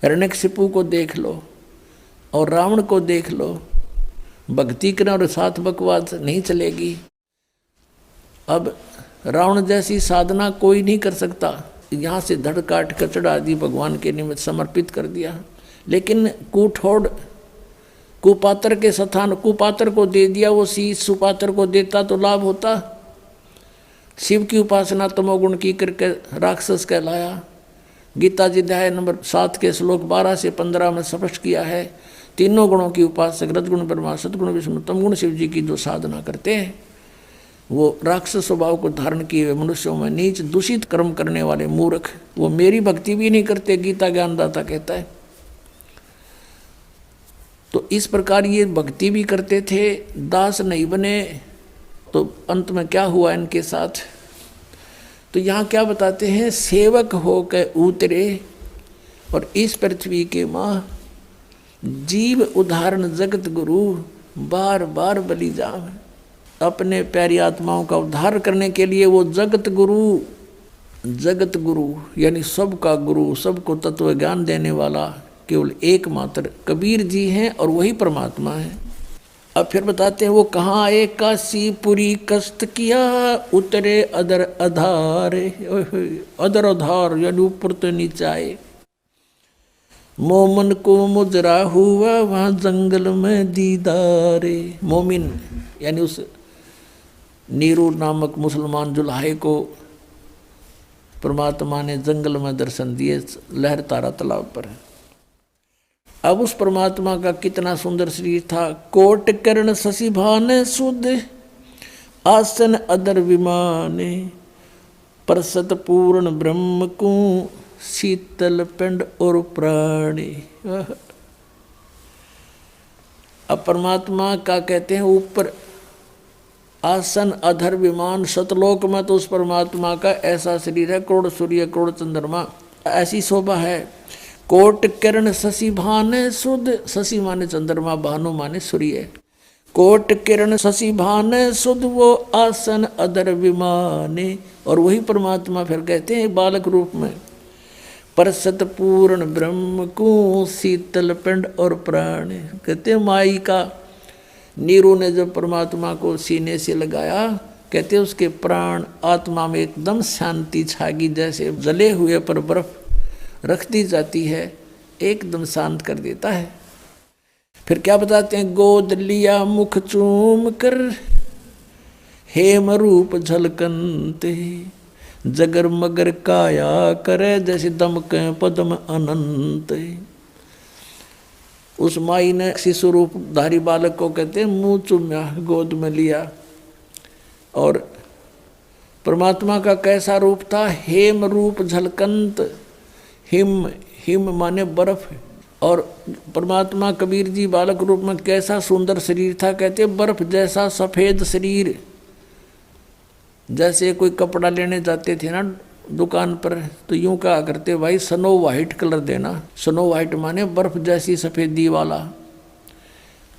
हिरण्यकशिपु को देख लो और रावण को देख लो, भक्ति करें और साथ बकवाद नहीं चलेगी। अब रावण जैसी साधना कोई नहीं कर सकता। यहाँ से धड़ काट कर चढ़ा दी, भगवान के निमित्त समर्पित कर दिया। लेकिन कूठोड़ कुपात्र के स्थान कुपात्र को दे दिया, वो शीश सुपात्र को देता तो लाभ होता। शिव की उपासना तमोगुण की करके राक्षस कहलाया। गीता जी अध्याय नंबर 7 के श्लोक 12 से 15 में स्पष्ट किया है। तीनों गुणों की उपासक रजगुण ब्रह्मा सदगुण विष्णु तमगुण शिव जी की जो साधना करते हैं वो राक्षस स्वभाव को धारण किए हुए मनुष्यों में नीच दूषित कर्म करने वाले मूर्ख, वो मेरी भक्ति भी नहीं करते, गीता ज्ञानदाता कहता है। तो इस प्रकार ये भक्ति भी करते थे, दास नहीं बने। तो अंत में क्या हुआ इनके साथ, तो यहाँ क्या बताते हैं, सेवक हो के उतरे और इस पृथ्वी के माँ, जीव उदाहरण जगत गुरु बार बार बलि जाम। अपने प्यारी आत्माओं का उद्धार करने के लिए वो जगत गुरु यानी सबका गुरु, सबको तत्व ज्ञान देने वाला केवल एकमात्र कबीर जी हैं और वही परमात्मा है। अब फिर बताते हैं वो कहाँ आए, काशीपुरी कष्ट किया उतरे अदर आधार यानी ऊपर तो नीचे आए। मोमन को मुजरा हुआ वहाँ जंगल में दीदारे। मोमिन यानी उस नीरू नामक मुसलमान जुल्हाए को परमात्मा ने जंगल में दर्शन दिए, लहर तारा तालाब पर। अब उस परमात्मा का कितना सुंदर शरीर था। कोट कर्ण शशि भाने शुद्ध आसन अदर विमाने, परसत पूर्ण ब्रह्म को शीतल पिंड और प्राणी। अब परमात्मा का कहते हैं ऊपर आसन अधर विमान, सतलोक में तो उस परमात्मा का ऐसा शरीर है, करोड़ सूर्य करोड़ चंद्रमा ऐसी शोभा है। कोट किरण शशि भाने शुद्ध, शशि माने चंद्रमा, भानु माने सूर्य। कोट किरण शशि भाने शुद्ध वो आसन अधर विमाने। और वही परमात्मा फिर कहते हैं बालक रूप में, परसत पूर्ण ब्रह्म को शीतल पिंड और प्राण। कहते हैं माई का नीरू ने जब परमात्मा को सीने से लगाया, कहते हैं उसके प्राण आत्मा में एकदम शांति छागी, जैसे जले हुए पर बर्फ रख दी जाती है, एकदम शांत कर देता है। फिर क्या बताते हैं, गोद लिया मुख चूम कर हेम रूप झलकनते, जगर मगर काया करे जैसे दमके पद्म अनंत। उस माई ने शिशु रूप धारी बालक को कहते हैं मुँह चूम्या, गोद में लिया और परमात्मा का कैसा रूप था? हेम रूप झलकंत, हिम, हिम माने बर्फ। और परमात्मा कबीर जी बालक रूप में कैसा सुंदर शरीर था, कहते बर्फ जैसा सफेद शरीर। जैसे कोई कपड़ा लेने जाते थे ना दुकान पर, तो यूं कहा करते भाई स्नो वाइट कलर देना। स्नो वाइट माने बर्फ जैसी सफेदी वाला।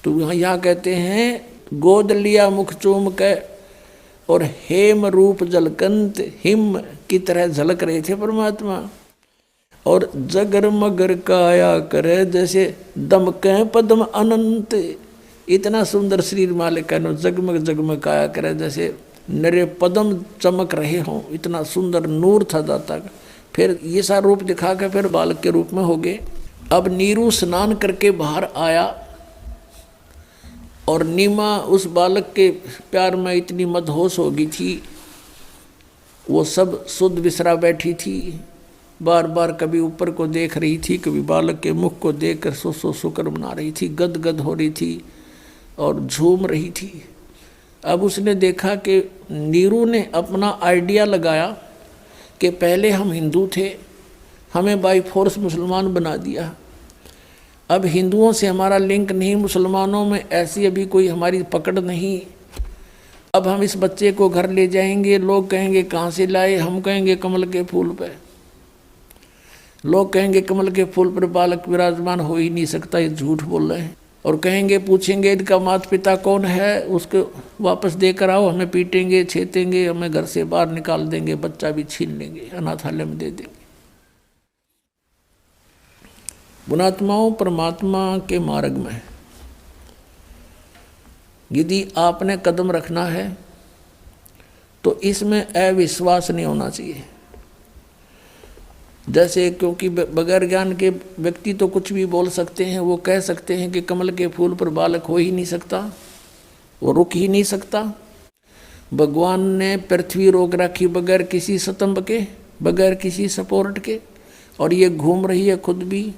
तो यहाँ कहते हैं गोद लिया मुख चूम के, और हेम रूप जलकंत, हिम की तरह झलक रहे थे परमात्मा। और जगर मगर काया करे जैसे दमके पद्म अनंत। इतना सुंदर शरीर मालिक का नो, जगमग जगमग काया करे जैसे नरे पद्म चमक रहे हों। इतना सुंदर नूर था दाता का। फिर ये सा रूप दिखा के फिर बालक के रूप में हो गए। अब नीरू स्नान करके बाहर आया, और नीमा उस बालक के प्यार में इतनी मदहोश हो गई थी, वो सब सुध बिसरा बैठी थी। बार बार कभी ऊपर को देख रही थी, कभी बालक के मुख को देखकर सो शुक्र बना रही थी, गदगद हो रही थी और झूम रही थी। अब उसने देखा कि नीरू ने अपना आइडिया लगाया कि पहले हम हिंदू थे, हमें बाई फोर्स मुसलमान बना दिया। अब हिंदुओं से हमारा लिंक नहीं, मुसलमानों में ऐसी अभी कोई हमारी पकड़ नहीं। अब हम इस बच्चे को घर ले जाएंगे, लोग कहेंगे कहाँ से लाए, हम कहेंगे कमल के फूल पे। लोग कहेंगे कमल के फूल पर बालक विराजमान हो ही नहीं सकता, ये झूठ बोल रहे हैं। और कहेंगे, पूछेंगे इनका माता पिता कौन है, उसको वापस देकर आओ, हमें पीटेंगे, छेतेंगे, हमें घर से बाहर निकाल देंगे, बच्चा भी छीन लेंगे, अनाथालय में दे देंगे। गुणात्माओं, परमात्मा के मार्ग में यदि आपने कदम रखना है तो इसमें अविश्वास नहीं होना चाहिए। जैसे क्योंकि बगैर ज्ञान के व्यक्ति तो कुछ भी बोल सकते हैं, वो कह सकते हैं कि कमल के फूल पर बालक हो ही नहीं सकता, वो रुक ही नहीं सकता। भगवान ने पृथ्वी रोक रखी बगैर किसी स्तंभ के, बगैर किसी सपोर्ट के, और ये घूम रही है खुद भी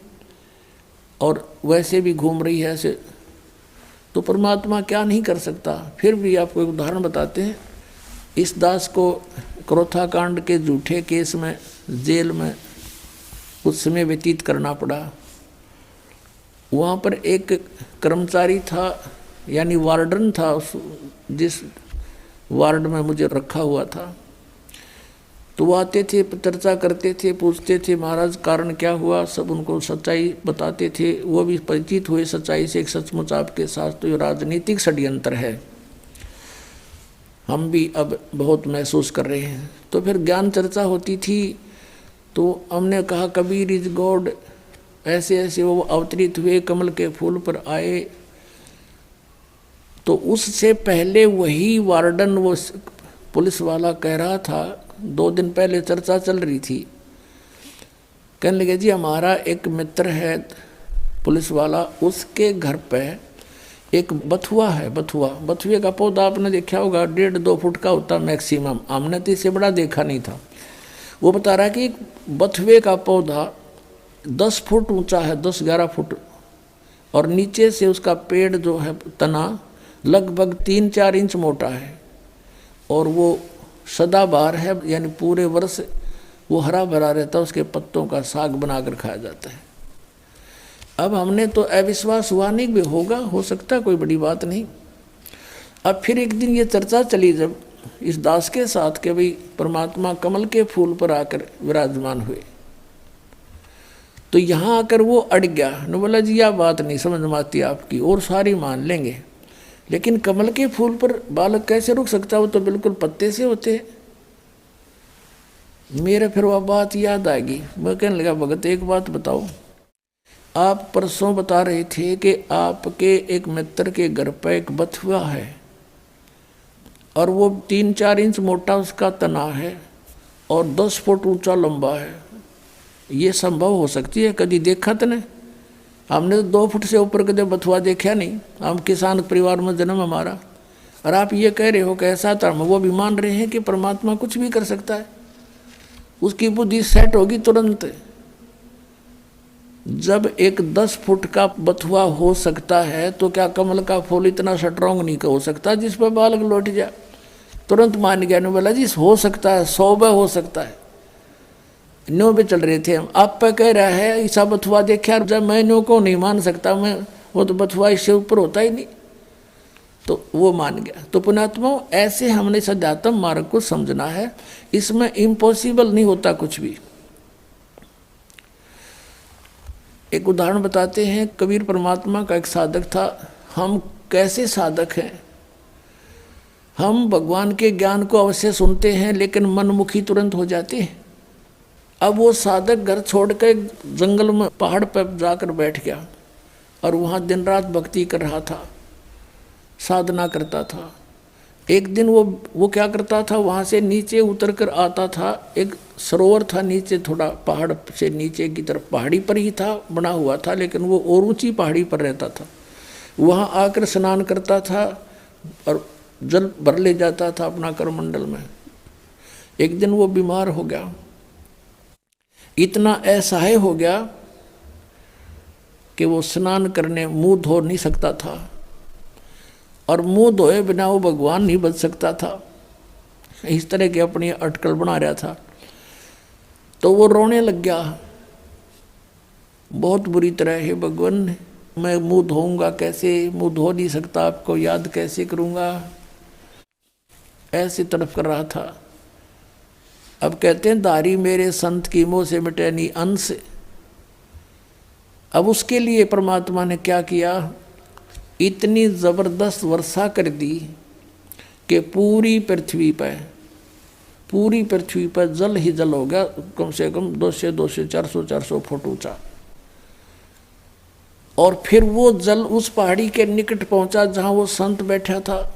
और वैसे भी घूम रही है ऐसे। तो परमात्मा क्या नहीं कर सकता। फिर भी आपको एक उदाहरण बताते हैं। इस दास को क्रोथा कांड के झूठे केस में जेल में कुछ समय व्यतीत करना पड़ा। वहाँ पर एक कर्मचारी था, यानी वार्डन था, उस जिस वार्ड में मुझे रखा हुआ था। तो वो आते थे, चर्चा करते थे, पूछते थे महाराज कारण क्या हुआ, सब उनको सच्चाई बताते थे। वो भी परिचित हुए सच्चाई से, एक सचमुच आपके साथ तो ये राजनीतिक षड्यंत्र है, हम भी अब बहुत महसूस कर रहे हैं। तो फिर ज्ञान चर्चा होती थी, तो हमने कहा कबीर इज गॉड, ऐसे ऐसे वो अवतरित हुए, कमल के फूल पर आए। तो उससे पहले वही वार्डन, वो पुलिस वाला कह रहा था, 2 दिन पहले चर्चा चल रही थी, कहने लगे जी हमारा एक मित्र है पुलिस वाला, उसके घर पे एक बथुआ है। बथुए का पौधा आपने देखा होगा, 1.5-2 फुट का होता मैक्सिमम, हमने तो इससे बड़ा देखा नहीं था। वो बता रहा है कि बथुए का पौधा 10 फुट ऊंचा है, 10-11 फुट, और नीचे से उसका पेड़ जो है तना लगभग 3-4 इंच मोटा है, और वो सदाबहार है, यानी पूरे वर्ष वो हरा भरा रहता है, उसके पत्तों का साग बनाकर खाया जाता है। अब हमने तो अविश्वास हुआ नहीं, भी होगा, हो सकता, कोई बड़ी बात नहीं। अब फिर एक दिन ये चर्चा चली जब इस दास के साथ कि भाई परमात्मा कमल के फूल पर आकर विराजमान हुए, तो यहाँ आकर वो अड़ गया न, बोला जी यह बात नहीं समझ में आती आपकी, और सारी मान लेंगे, लेकिन कमल के फूल पर बालक कैसे रुक सकता, वो तो बिल्कुल पत्ते से होते। मेरे फिर वह बात याद आएगी। मैं कहने लगा भगत एक बात बताओ, आप परसों बता रहे थे कि आपके एक मित्र के घर पर एक बथुआ है और वो 3-4 इंच मोटा उसका तना है और 10 फुट ऊंचा लंबा है, ये संभव हो सकती है? कभी देखा तो नहीं, हमने तो 2 फुट से ऊपर कदे बथुआ देखा नहीं, हम किसान परिवार में जन्म हमारा, और आप ये कह रहे हो कि ऐसा धर्म, वो भी मान रहे हैं कि परमात्मा कुछ भी कर सकता है। उसकी बुद्धि सेट होगी तुरंत। जब एक 10 फुट का बथुआ हो सकता है तो क्या कमल का फूल इतना स्ट्रॉन्ग नहीं हो सकता जिस पर बालक लौट जाए? तुरंत मान गया। ने बोला जी हो सकता है, 100 हो सकता है। न्यो पे चल रहे थे हम, आप पे कह रहा है ईसा बथुआ देखा, जब मैं न्यो को नहीं मान सकता, मैं वो तो बथुआ इससे ऊपर होता ही नहीं, तो वो मान गया। तो पुण्यात्माओं, ऐसे हमने सध्यात्म मार्ग को समझना है, इसमें इम्पॉसिबल नहीं होता कुछ भी। एक उदाहरण बताते हैं, कबीर परमात्मा का एक साधक था। हम कैसे साधक हैं, हम भगवान के ज्ञान को अवश्य सुनते हैं लेकिन मनमुखी तुरंत हो जाते हैं। अब वो साधक घर छोड़ कर जंगल में पहाड़ पर जाकर बैठ गया और वहाँ दिन रात भक्ति कर रहा था, साधना करता था। एक दिन वो क्या करता था, वहाँ से नीचे उतर कर आता था, एक सरोवर था नीचे, थोड़ा पहाड़ से नीचे की तरफ, पहाड़ी पर ही था, बना हुआ था, लेकिन वो और ऊंची पहाड़ी पर रहता था। वहाँ आकर स्नान करता था और जल भर ले जाता था अपना करमंडल में। एक दिन वो बीमार हो गया, इतना असहाय हो गया कि वो स्नान करने मुंह धो नहीं सकता था, और मुंह धोए बिना वो भगवान नहीं बच सकता था। इस तरह की अपनी अटकल बना रहा था। तो वो रोने लग गया बहुत बुरी तरह, हे भगवान मैं मुंह धोऊंगा कैसे, मुंह धो नहीं सकता, आपको याद कैसे करूंगा, ऐसे तड़प कर रहा था। अब कहते हैं दारी मेरे संत की मोह से मिटे नहीं अंश। अब उसके लिए परमात्मा ने क्या किया, इतनी जबरदस्त वर्षा कर दी कि पूरी पृथ्वी पर जल ही जल हो गया, कम से कम 200 400 फुट ऊंचा। और फिर वो जल उस पहाड़ी के निकट पहुंचा जहां वो संत बैठा था।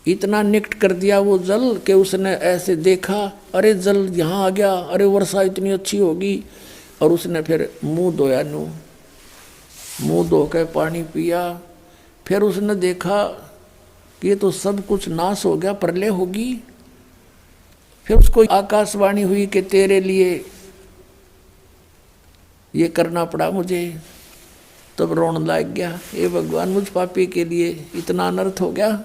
इतना निकट कर दिया वो जल कि उसने ऐसे देखा, अरे जल यहाँ आ गया, अरे वर्षा इतनी अच्छी होगी। और उसने फिर मुंह धोया, मुंह धो के पानी पिया। फिर उसने देखा कि ये तो सब कुछ नाश हो गया, प्रलय होगी। फिर उसको आकाशवाणी हुई कि तेरे लिए ये करना पड़ा मुझे। तब रोने लग गया, हे भगवान मुझ पापी के लिए इतना अनर्थ हो गया,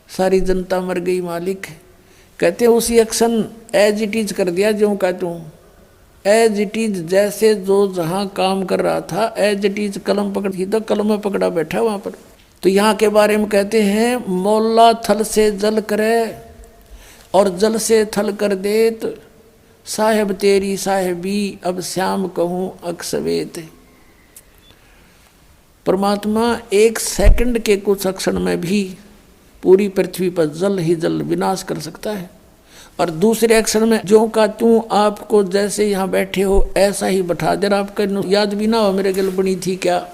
सारी जनता मर गई मालिक। कहते उसी एक्शन एज इट इज कर दिया, जो कहता हूँ एज इट इज, जैसे जो जहाँ काम कर रहा था एज इट इज कलम पकड़ ही, तो कलम में पकड़ा बैठा वहाँ पर। तो यहाँ के बारे में कहते हैं, मौला थल से जल करे और जल से थल कर देत, साहेब तेरी साहेबी अब श्याम कहूँ अक्सवेत। परमात्मा एक सेकंड के कुछ क्षण में भी पूरी पृथ्वी पर जल ही जल विनाश कर सकता है। और दूसरे अक्षर में जो का तू आपको जैसे यहाँ बैठे हो ऐसा ही बैठा दे, आपका याद भी ना हो मेरे गल बनी थी क्या।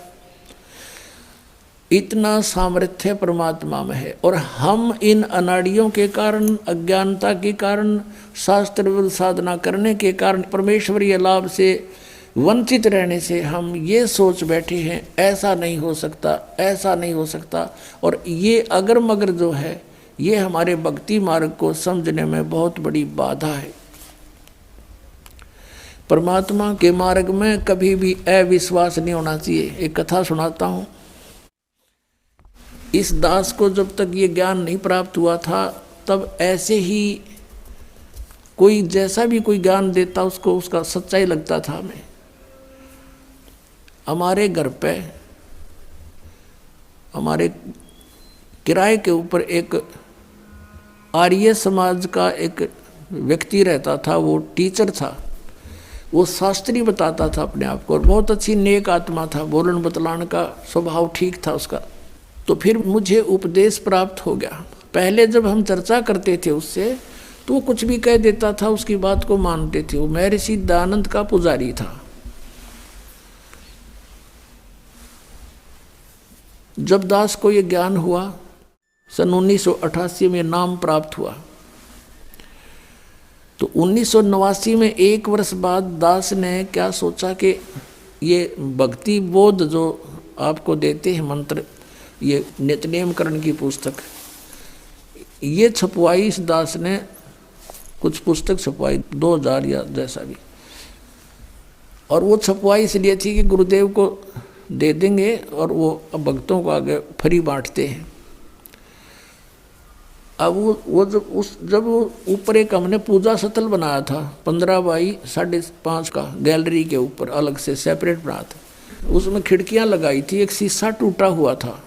इतना सामर्थ्य परमात्मा में है। और हम इन अनाड़ियों के कारण, अज्ञानता के कारण, शास्त्र विरुद्ध साधना करने के कारण, परमेश्वरीय लाभ से वंचित रहने से हम ये सोच बैठे हैं ऐसा नहीं हो सकता, ऐसा नहीं हो सकता। और ये अगर मगर जो है ये हमारे भक्ति मार्ग को समझने में बहुत बड़ी बाधा है। परमात्मा के मार्ग में कभी भी अविश्वास नहीं होना चाहिए। एक कथा सुनाता हूँ। इस दास को जब तक ये ज्ञान नहीं प्राप्त हुआ था तब ऐसे ही कोई जैसा भी कोई ज्ञान देता उसको उसका सच्चाई लगता था हमें। हमारे घर पे हमारे किराए के ऊपर एक आर्य समाज का एक व्यक्ति रहता था। वो टीचर था, वो शास्त्री बताता था अपने आप को, और बहुत अच्छी नेक आत्मा था, बोलन बतलाने का स्वभाव ठीक था उसका। तो फिर मुझे उपदेश प्राप्त हो गया। पहले जब हम चर्चा करते थे उससे तो वो कुछ भी कह देता था, उसकी बात को मानते थे। वो महर्षि दयानंद का पुजारी था। जब दास को ये ज्ञान हुआ सन 1988 में नाम प्राप्त हुआ, तो 1989 में एक वर्ष बाद दास ने क्या सोचा कि ये भक्ति बोध जो आपको देते हैं मंत्र, ये नित्यनेम करण की पुस्तक, ये छपवाई। इस दास ने कुछ पुस्तक छपवाई 2000 या जैसा भी, और वो छपवाई इसलिए थी कि गुरुदेव को दे देंगे और वो भक्तों को आगे फ्री बांटते हैं। अब वो जब वो ऊपर एक हमने पूजा स्थल बनाया था 15 बाई 5.5 का, गैलरी के ऊपर अलग से सेपरेट बनाया था। उसमें खिड़कियां लगाई थी, एक शीशा टूटा हुआ था।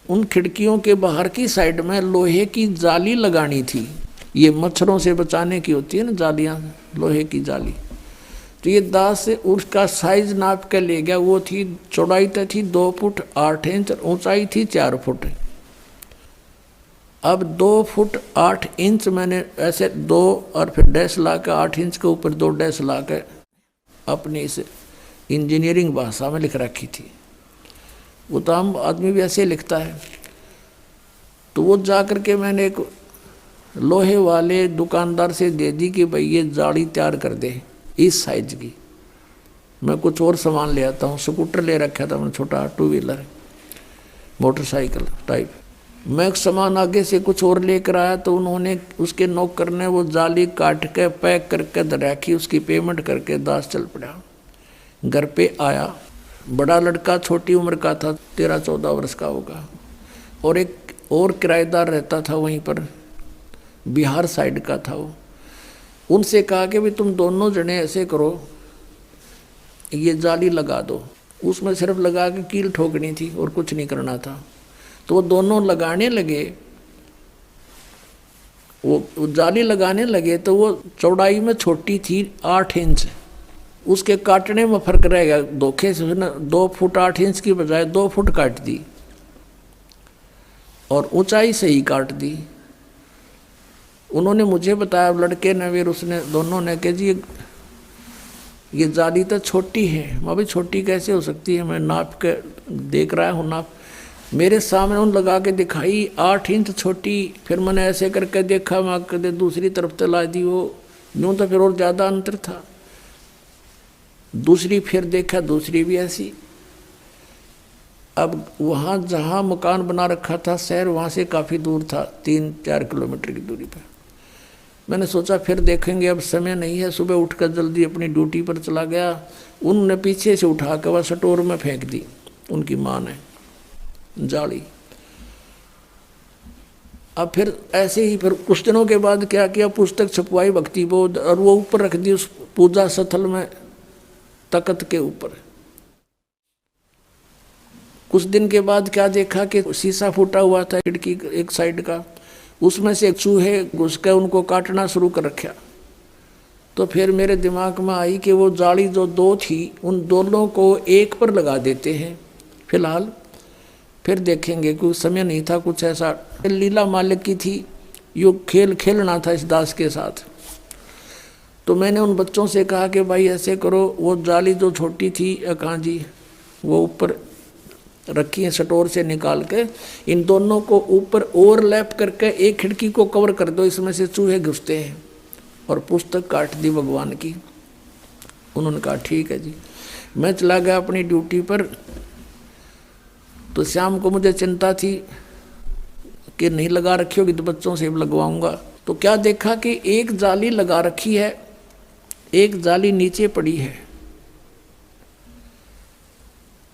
उन खिड़कियों के बाहर की साइड में लोहे की जाली लगानी थी। ये मच्छरों से बचाने की होती है ना जालियां, लोहे की जाली। तो ये दास से उसका साइज नाप के ले गया। वो थी, चौड़ाई तो थी 2 फुट 8 इंच, ऊंचाई थी 4 फुट। अब 2 फुट 8 इंच मैंने ऐसे 2 और फिर डैश ला के 8 इंच के ऊपर 2 डैश ला के अपनी इस इंजीनियरिंग भाषा में लिख रखी थी। वो तो आम आदमी भी ऐसे लिखता है। तो वो जा कर के मैंने एक लोहे वाले दुकानदार से दे दी कि भाई ये जाली तैयार कर दे इस साइज की। मैं कुछ और सामान ले आता हूँ। स्कूटर ले रखा था मैंने, छोटा 2 व्हीलर मोटरसाइकिल टाइप। मैं सामान आगे से कुछ और लेकर आया तो उन्होंने उसके नौकर ने वो जाली काट के पैक करके रखी। उसकी पेमेंट करके दास चल पड़ा। घर पे आया, बड़ा लड़का छोटी उम्र का था, 13-14 वर्ष का होगा, और एक और किराएदार रहता था वहीं पर, बिहार साइड का था वो। उनसे कहा कि भाई तुम दोनों जने ऐसे करो, ये जाली लगा दो। उसमें सिर्फ लगा के कील ठोकनी थी और कुछ नहीं करना था। तो वो दोनों लगाने लगे, वो जाली लगाने लगे तो वो चौड़ाई में छोटी थी 8 इंच, उसके काटने में फर्क रह गया। धोखे से ना 2 फुट 8 इंच की बजाय 2 फुट काट दी और ऊंचाई से ही काट दी। उन्होंने मुझे बताया, लड़के ने फिर उसने दोनों ने कि जी ये जाली तो छोटी है। मैं भी छोटी कैसे हो सकती है, मैं नाप के देख रहा हूँ नाप। मेरे सामने उन लगा के दिखाई 8 इंच छोटी। फिर मैंने ऐसे करके देखा, मैं कदे दूसरी तरफ चला दी, वो यूँ तो फिर और ज़्यादा अंतर था। दूसरी फिर देखा, दूसरी भी ऐसी। अब वहाँ जहाँ मकान बना रखा था शहर, वहाँ से काफ़ी दूर था, 3-4 किलोमीटर की दूरी पर। मैंने सोचा फिर देखेंगे, अब समय नहीं है। सुबह उठकर जल्दी अपनी ड्यूटी पर चला गया। उनने पीछे से उठा कर वह स्टोर में फेंक दी, उनकी माँ ने जाली। अब फिर ऐसे ही फिर कुछ दिनों के बाद क्या किया, पुस्तक छपवाई भक्ति बोध, और वो ऊपर रख दी उस पूजा स्थल में, तख्त के ऊपर। कुछ दिन के बाद क्या देखा कि शीशा फूटा हुआ था खिड़की एक साइड का, उसमें से चूहे घुस के उनको काटना शुरू कर रखा। तो फिर मेरे दिमाग में आई कि वो जाली जो 2 थी, उन दोनों को एक पर लगा देते हैं फिलहाल, फिर देखेंगे। कुछ समय नहीं था, कुछ ऐसा लीला मालिक की थी, यो खेल खेलना था इस दास के साथ। तो मैंने उन बच्चों से कहा कि भाई ऐसे करो, वो जाली जो छोटी थी कहाँ जी, वो ऊपर रखी है स्टोर से निकाल के, इन दोनों को ऊपर ओवरलैप करके एक खिड़की को कवर कर दो, इसमें से चूहे घुसते हैं। और पुस्तक काट दी भगवान की। उन्होंने कहा ठीक है जी। मैं चला गया अपनी ड्यूटी पर। तो शाम को मुझे चिंता थी कि नहीं लगा रखी होगी तो बच्चों से लगवाऊंगा। तो क्या देखा कि एक जाली लगा रखी है, एक जाली नीचे पड़ी है।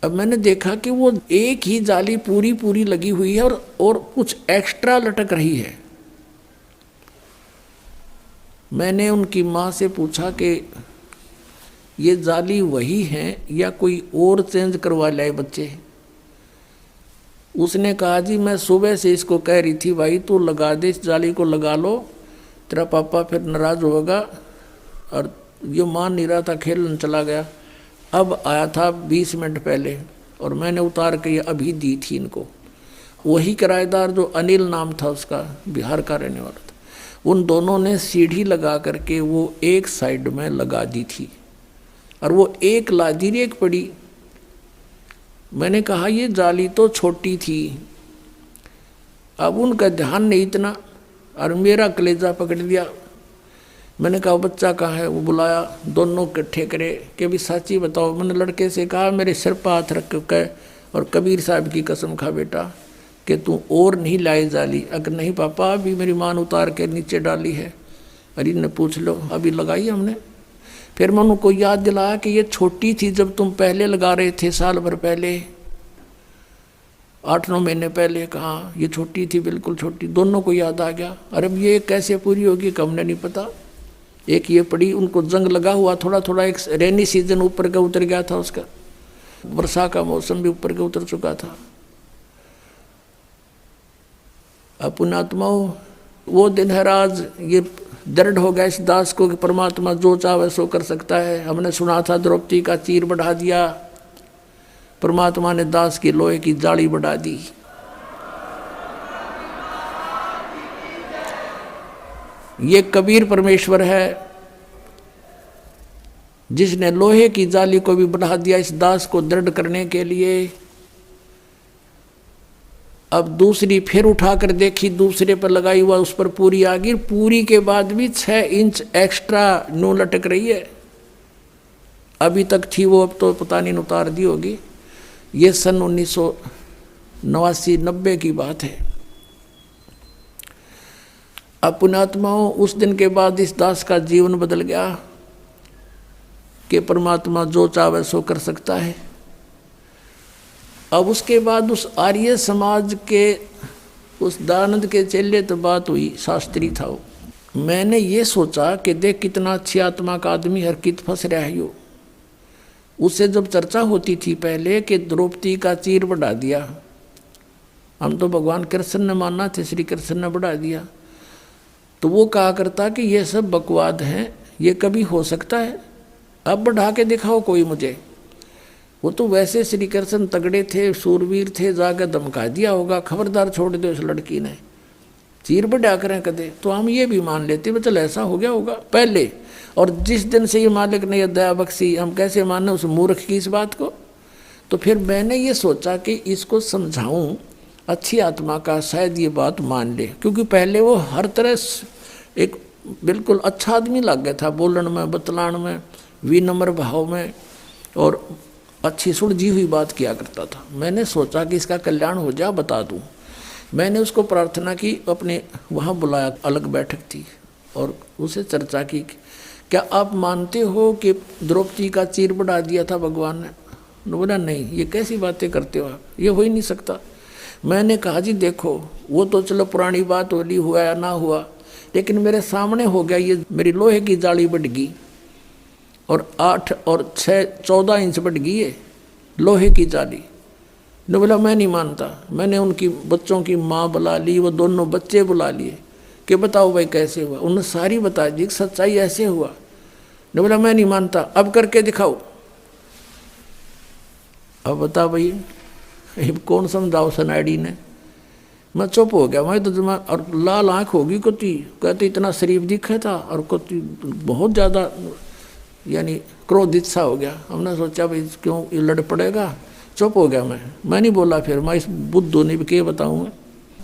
अब मैंने देखा कि वो एक ही जाली पूरी लगी हुई है और कुछ एक्स्ट्रा लटक रही है। मैंने उनकी माँ से पूछा कि ये जाली वही है या कोई और चेंज करवा लाए बच्चे। उसने कहा जी मैं सुबह से इसको कह रही थी भाई तू लगा दे, इस जाली को लगा लो, तेरा पापा फिर नाराज होगा। और ये मान नहीं रहा था, खेलने चला गया। अब आया था 20 मिनट पहले और मैंने उतार के ये अभी दी थी इनको। वही किराएदार जो अनिल नाम था उसका, बिहार का रहने वाला था, उन दोनों ने सीढ़ी लगा करके वो एक साइड में लगा दी थी और वो एक लादी एक पड़ी। मैंने कहा ये जाली तो छोटी थी। अब उनका ध्यान नहीं इतना और मेरा कलेजा पकड़ लिया। मैंने कहा बच्चा कहाँ है? वो बुलाया, दोनों इकट्ठे करे कि भी सच्ची बताओ। मैंने लड़के से कहा मेरे सिर पर हाथ रख के और कबीर साहब की कसम खा बेटा कि तू और नहीं लाई जाली। अगर नहीं पापा अभी मेरी मान उतार के नीचे डाली है। अरे ने पूछ लो अभी लगाई हमने। फिर मैं उनको याद दिलाया कि ये छोटी थी जब तुम पहले लगा रहे थे साल भर पहले। 8-9 महीने पहले कहा, ये छोटी थी, बिल्कुल छोटी। दोनों को याद आ गया, अरे ये कैसे पूरी होगी, हमने नहीं पता। एक ये पड़ी, उनको जंग लगा हुआ थोड़ा थोड़ा, एक रेनी सीजन ऊपर का उतर गया था उसका, वर्षा का मौसम भी ऊपर का उतर चुका था। अब पुण्यात्माओं, वो दिन है राज, ये दृढ़ हो गया इस दास को कि परमात्मा जो चाहे सो कर सकता है। हमने सुना था द्रौपदी का चीर बढ़ा दिया, परमात्मा ने दास की लोहे की जाली बढ़ा दी। ये कबीर परमेश्वर है जिसने लोहे की जाली को भी बढ़ा दिया इस दास को दृढ़ करने के लिए। अब दूसरी फिर उठाकर देखी, दूसरे पर लगाई हुआ, उस पर पूरी आ गई। पूरी के बाद भी 6 इंच एक्स्ट्रा नू लटक रही है। अभी तक थी वो, अब तो पता नहीं उतार दी होगी। ये सन 1989-90 की बात है। अब पुण्यात्माओं, उस दिन के बाद इस दास का जीवन बदल गया कि परमात्मा जो चाहे सो कर सकता है। अब उसके बाद उस आर्य समाज के उस दयानंद के चेले तो बात हुई, शास्त्री था वो। मैंने ये सोचा कि देख कितना अच्छी आत्मा का आदमी, हर कित फंस रहा है यो। उससे जब चर्चा होती थी पहले कि द्रौपदी का चीर बढ़ा दिया, हम तो भगवान कृष्ण ने माना थे, श्री कृष्ण ने बढ़ा दिया, तो वो कहा करता कि ये सब बकवाद हैं, ये कभी हो सकता है, अब बढ़ा के दिखाओ कोई मुझे। वो तो वैसे श्री कृष्ण तगड़े थे, सूरवीर थे, जाकर धमका दिया होगा, खबरदार छोड़ दो इस लड़की ने, चीर बढ़ा करें कदे, तो हम ये भी मान लेते हैं चल ऐसा हो गया होगा पहले। और जिस दिन से ये मालिक ने यह दया बख्शी, हम कैसे माने उस मूर्ख की इस बात को। तो फिर मैंने ये सोचा कि इसको समझाऊं अच्छी आत्मा का, शायद ये बात मान ले, क्योंकि पहले वो हर तरह एक बिल्कुल अच्छा आदमी लग गया था, बोलन में, बतलान में, विनम्र भाव में, और अच्छी सुलझी हुई बात किया करता था। मैंने सोचा कि इसका कल्याण हो जाए, बता दूं। मैंने उसको प्रार्थना की, अपने वहाँ बुलाया, अलग बैठक थी, और उसे चर्चा की, क्या आप मानते हो कि द्रौपदी का चीर बढ़ा दिया था भगवान ने? बोला नहीं, ये कैसी बातें करते हो आप, ये हो ही नहीं सकता। मैंने कहा जी देखो, वो तो चलो पुरानी बात होली, हुआ या ना हुआ, लेकिन मेरे सामने हो गया, ये मेरी लोहे की जाली बढ़ गई, और 8 और 6 14 इंच बढ़ गई है लोहे की जाली। ने बोला मैं नहीं मानता। मैंने उनकी बच्चों की माँ बुला ली, वो दोनों बच्चे बुला लिए कि बताओ भाई कैसे हुआ। उन्होंने सारी बता दी, सच्चाई ऐसे हुआ। ने बोला मैं नहीं मानता, अब करके दिखाओ। अब बता भाई, कौन समझाओ सनाडी ने। मैं चुप हो गया, मैं तो जमा, और लाल आँख होगी कोती, कहते इतना शरीफ दिखा था, और कोती बहुत ज़्यादा यानी क्रोधित सा हो गया। हमने सोचा भाई क्यों ये लड़ पड़ेगा, चुप हो गया मैं नहीं बोला। फिर मैं इस बुद्धू ने भी क्या बताऊँ,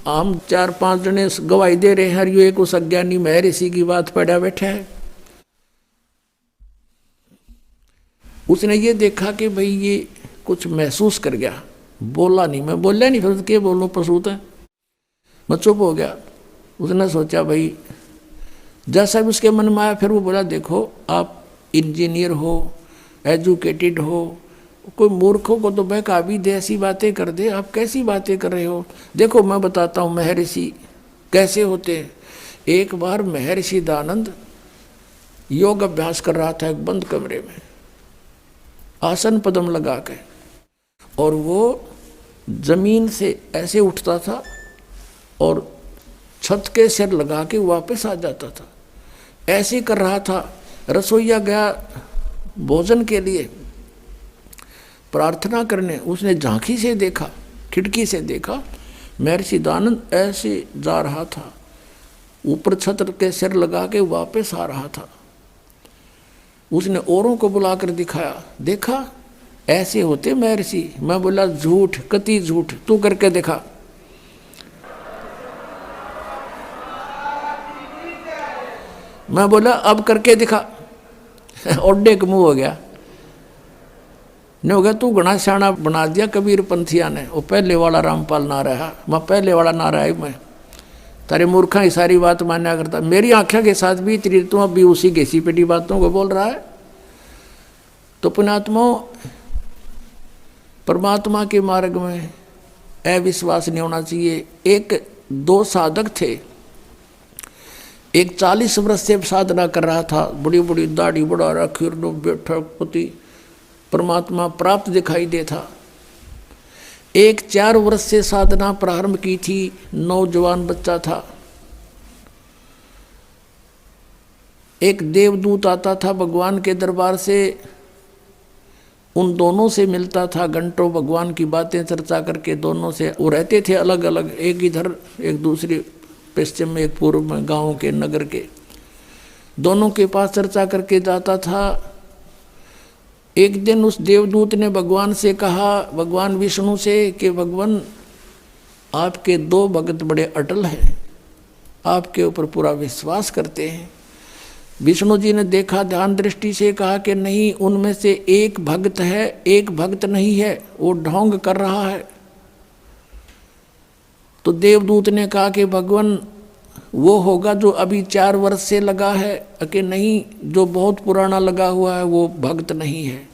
हम 4-5 जने गवाही दे रहे हैं, हर यो एक उस अज्ञानी महर्षि की बात पढ़ा बैठा है। उसने ये देखा कि भाई ये कुछ महसूस कर गया, बोला नहीं। मैं बोला नहीं, फिर क्या बोलूँ, पसूत है। मैं चुप हो गया। उसने सोचा भाई जैसा भी उसके मन में आया, फिर वो बोला देखो आप इंजीनियर हो, एजुकेटेड हो, कोई मूर्खों को तो बहका भी दे, ऐसी बातें कर दे, आप कैसी बातें कर रहे हो। देखो मैं बताता हूँ महर्षि कैसे होते हैं। एक बार महर्षि दयानंद योग अभ्यास कर रहा था एक बंद कमरे में, आसन पद्म लगा के, और वो जमीन से ऐसे उठता था और छत के सिर लगा के वापस आ जाता था। ऐसे कर रहा था। रसोईया गया भोजन के लिए प्रार्थना करने, उसने झांकी से देखा, खिड़की से देखा, महर्षि दयानंद ऐसे जा रहा था, ऊपर छत के सिर लगा के वापस आ रहा था। उसने औरों को बुलाकर दिखाया, देखा ऐसे होते महर्षि। मैं बोला झूठ, कति झूठ, तू करके दिखा। मैं बोला अब करके दिखा। ओडे का मुँह हो गया। ने हो गया तू घना सियाना बना दिया कबीर पंथिया ने, वो पहले वाला रामपाल ना रहा, मैं पहले वाला ना रहा। मैं तारे मूर्खा ही सारी बात मान्या करता, मेरी आँखें के साथ भी तेरी, तू अभी उसी घेसी पेटी बातों को बोल रहा है। तो पुण्यात्माओं, परमात्मा के मार्ग में अविश्वास नहीं होना चाहिए। एक दो साधक थे, एक 40 वर्ष से साधना कर रहा था, बड़ी बड़ी दाढ़ी बढ़ा रखी, बैठक पति परमात्मा प्राप्त दिखाई देता। एक 4 वर्ष से साधना प्रारंभ की थी, नौजवान बच्चा था। एक देवदूत आता था भगवान के दरबार से, उन दोनों से मिलता था, घंटों भगवान की बातें चर्चा करके दोनों से। वो रहते थे अलग अलग, एक इधर एक दूसरे पश्चिम में, एक पूर्व में, गांव के नगर के। दोनों के पास चर्चा करके जाता था। एक दिन उस देवदूत ने भगवान से कहा, भगवान विष्णु से, कि भगवान आपके 2 भक्त बड़े अटल हैं, आपके ऊपर पूरा विश्वास करते हैं। विष्णु जी ने देखा, ध्यान दृष्टि से कहा कि नहीं, उनमें से एक भक्त है, एक भक्त नहीं है, वो ढोंग कर रहा है। तो देवदूत ने कहा कि भगवान वो होगा जो अभी 4 वर्ष से लगा है, कि नहीं, जो बहुत पुराना लगा हुआ है वो भक्त नहीं है,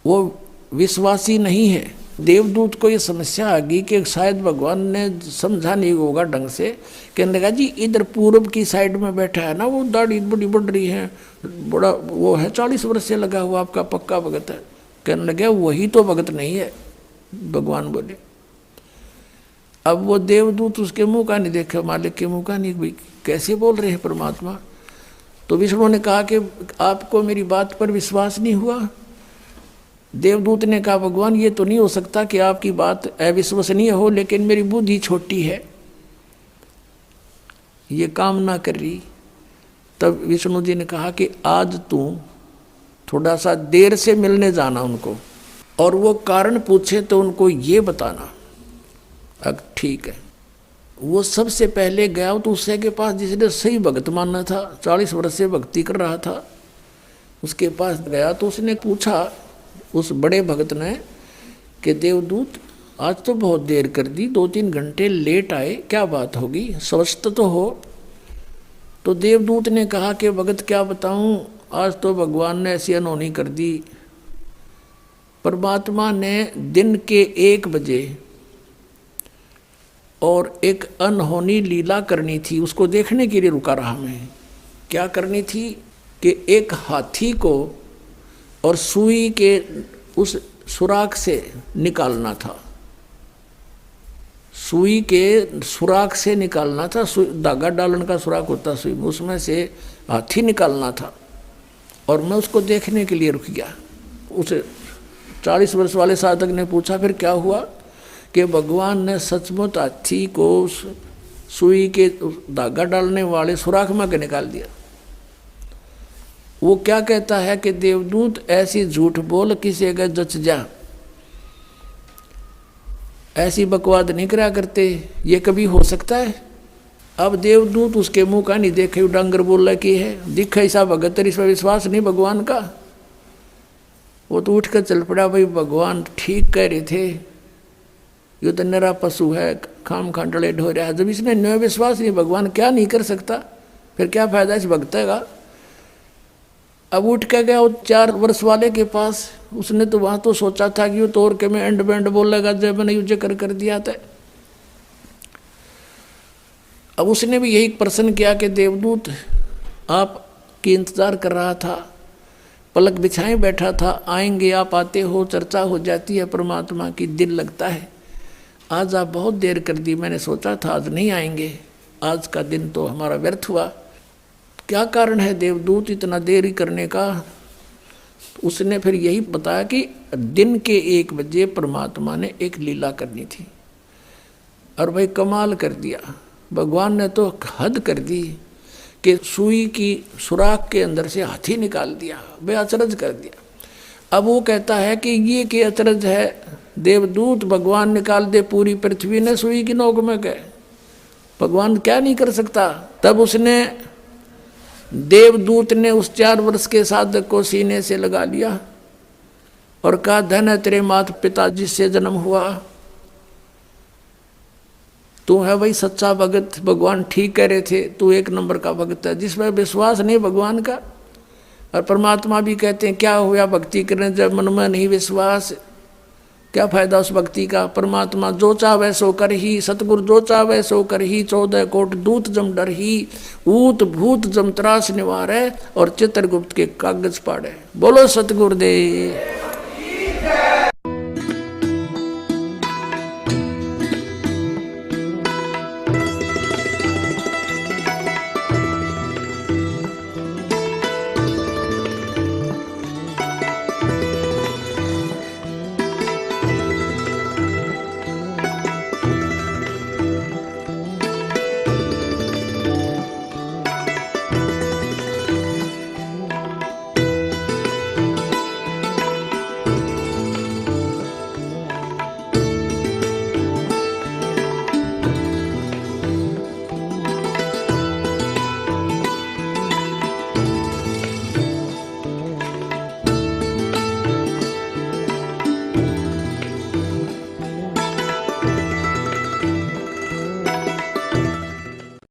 वो विश्वासी नहीं है। देवदूत को ये समस्या आ गई कि शायद भगवान ने समझा नहीं होगा ढंग से। कहने लगा, जी इधर पूर्व की साइड में बैठा है ना, वो दाढ़ी बड़ी बढ़ रही है, बड़ा वो है, 40 वर्ष से लगा हुआ, आपका पक्का भगत है। कहने लगा, वही तो भगत नहीं है, भगवान बोले। अब वो देवदूत उसके मुंह का नहीं देखा, मालिक के मुंह का नहीं, भाई कैसे बोल रहे हैं परमात्मा। तो विष्णु ने कहा कि आपको मेरी बात पर विश्वास नहीं हुआ। देवदूत ने कहा, भगवान ये तो नहीं हो सकता कि आपकी बात अविश्वसनीय हो, लेकिन मेरी बुद्धि छोटी है, ये काम ना कर रही। तब विष्णु जी ने कहा कि आज तू थोड़ा सा देर से मिलने जाना उनको, और वो कारण पूछे तो उनको ये बताना। अब ठीक है। वो सबसे पहले गया तो उससे के पास जिसने सही भगत मानना था, 40 वर्ष से भक्ति कर रहा था, उसके पास गया तो उसने पूछा उस बड़े भगत ने कि देवदूत आज तो बहुत देर कर दी, 2-3 घंटे लेट आए, क्या बात होगी, स्वस्थ तो हो। तो देवदूत ने कहा कि भगत क्या बताऊं, आज तो भगवान ने ऐसी अनहोनी कर दी। परमात्मा ने दिन के 1 बजे और एक अनहोनी लीला करनी थी, उसको देखने के लिए रुका रहा मैं। क्या करनी थी कि एक हाथी को और सुई के उस सुराख से निकालना था, सुई के सुराख से निकालना था, धागा डालन का सुराख होता सुई में, उसमें से हाथी निकालना था। और मैं उसको देखने के लिए रुक गया। उस 40 वर्ष वाले साधक ने पूछा, फिर क्या हुआ? कि भगवान ने सचमुच हाथी को सुई के धागा डालने वाले सुराख में निकाल दिया। वो क्या कहता है कि देवदूत ऐसी झूठ बोल किसी अगर जच जा, ऐसी बकवाद नहीं करा करते, ये कभी हो सकता है? अब देवदूत उसके मुंह का नहीं देखे, डांगर बोल रहा कि है दिखा ऐसा भगत, इस पर विश्वास नहीं भगवान का। वो तो उठ कर चल पड़ा, भाई भगवान ठीक कह रहे थे, ये तो नरा पशु है, खाम खांडले ढो रहा है। जब इसने न विश्वास नहीं, भगवान क्या नहीं कर सकता, फिर क्या फायदा इस भक्त का। अब उठ के गया वो 4 वर्ष वाले के पास, उसने तो वहाँ तो सोचा था कि वो तोड़ के मैं एंड बैंड बोलेगा, जब मैंने युद्ध कर दिया था। अब उसने भी यही प्रश्न किया कि देवदूत आपकी इंतजार कर रहा था, पलक बिछाए बैठा था, आएंगे आप, आते हो, चर्चा हो जाती है परमात्मा की, दिल लगता है। आज आप बहुत देर कर दी, मैंने सोचा था आज नहीं आएंगे, आज का दिन तो हमारा व्यर्थ हुआ। क्या कारण है देवदूत इतना देरी करने का? उसने फिर यही बताया कि दिन के 1 बजे परमात्मा ने एक लीला करनी थी। और भाई कमाल कर दिया, भगवान ने तो हद कर दी कि सुई की सुराख के अंदर से हाथी निकाल दिया, बे अचरज कर दिया। अब वो कहता है कि ये क्या अचरज है देवदूत, भगवान निकाल दे पूरी पृथ्वी ने सुई की नोक में गए, भगवान क्या नहीं कर सकता। तब उसने देवदूत ने उस 4 वर्ष के साधक को सीने से लगा लिया और कहा, धन है तेरे माता पिता जिससे जन्म हुआ, तू है भाई सच्चा भगत, भगवान ठीक कह रहे थे, तू 1 नंबर का भगत है जिसमें विश्वास नहीं भगवान का। और परमात्मा भी कहते हैं क्या हुआ भक्ति करने जब मन में नहीं विश्वास, क्या फायदा उस भक्ति का। परमात्मा जो चावे सो कर ही, सतगुरु जो चावे सो कर ही, 14 कोट दूत जम डर ही, ऊत भूत जम त्रास निवारे, और चित्रगुप्त के कागज पाड़े। बोलो सतगुरुदेव।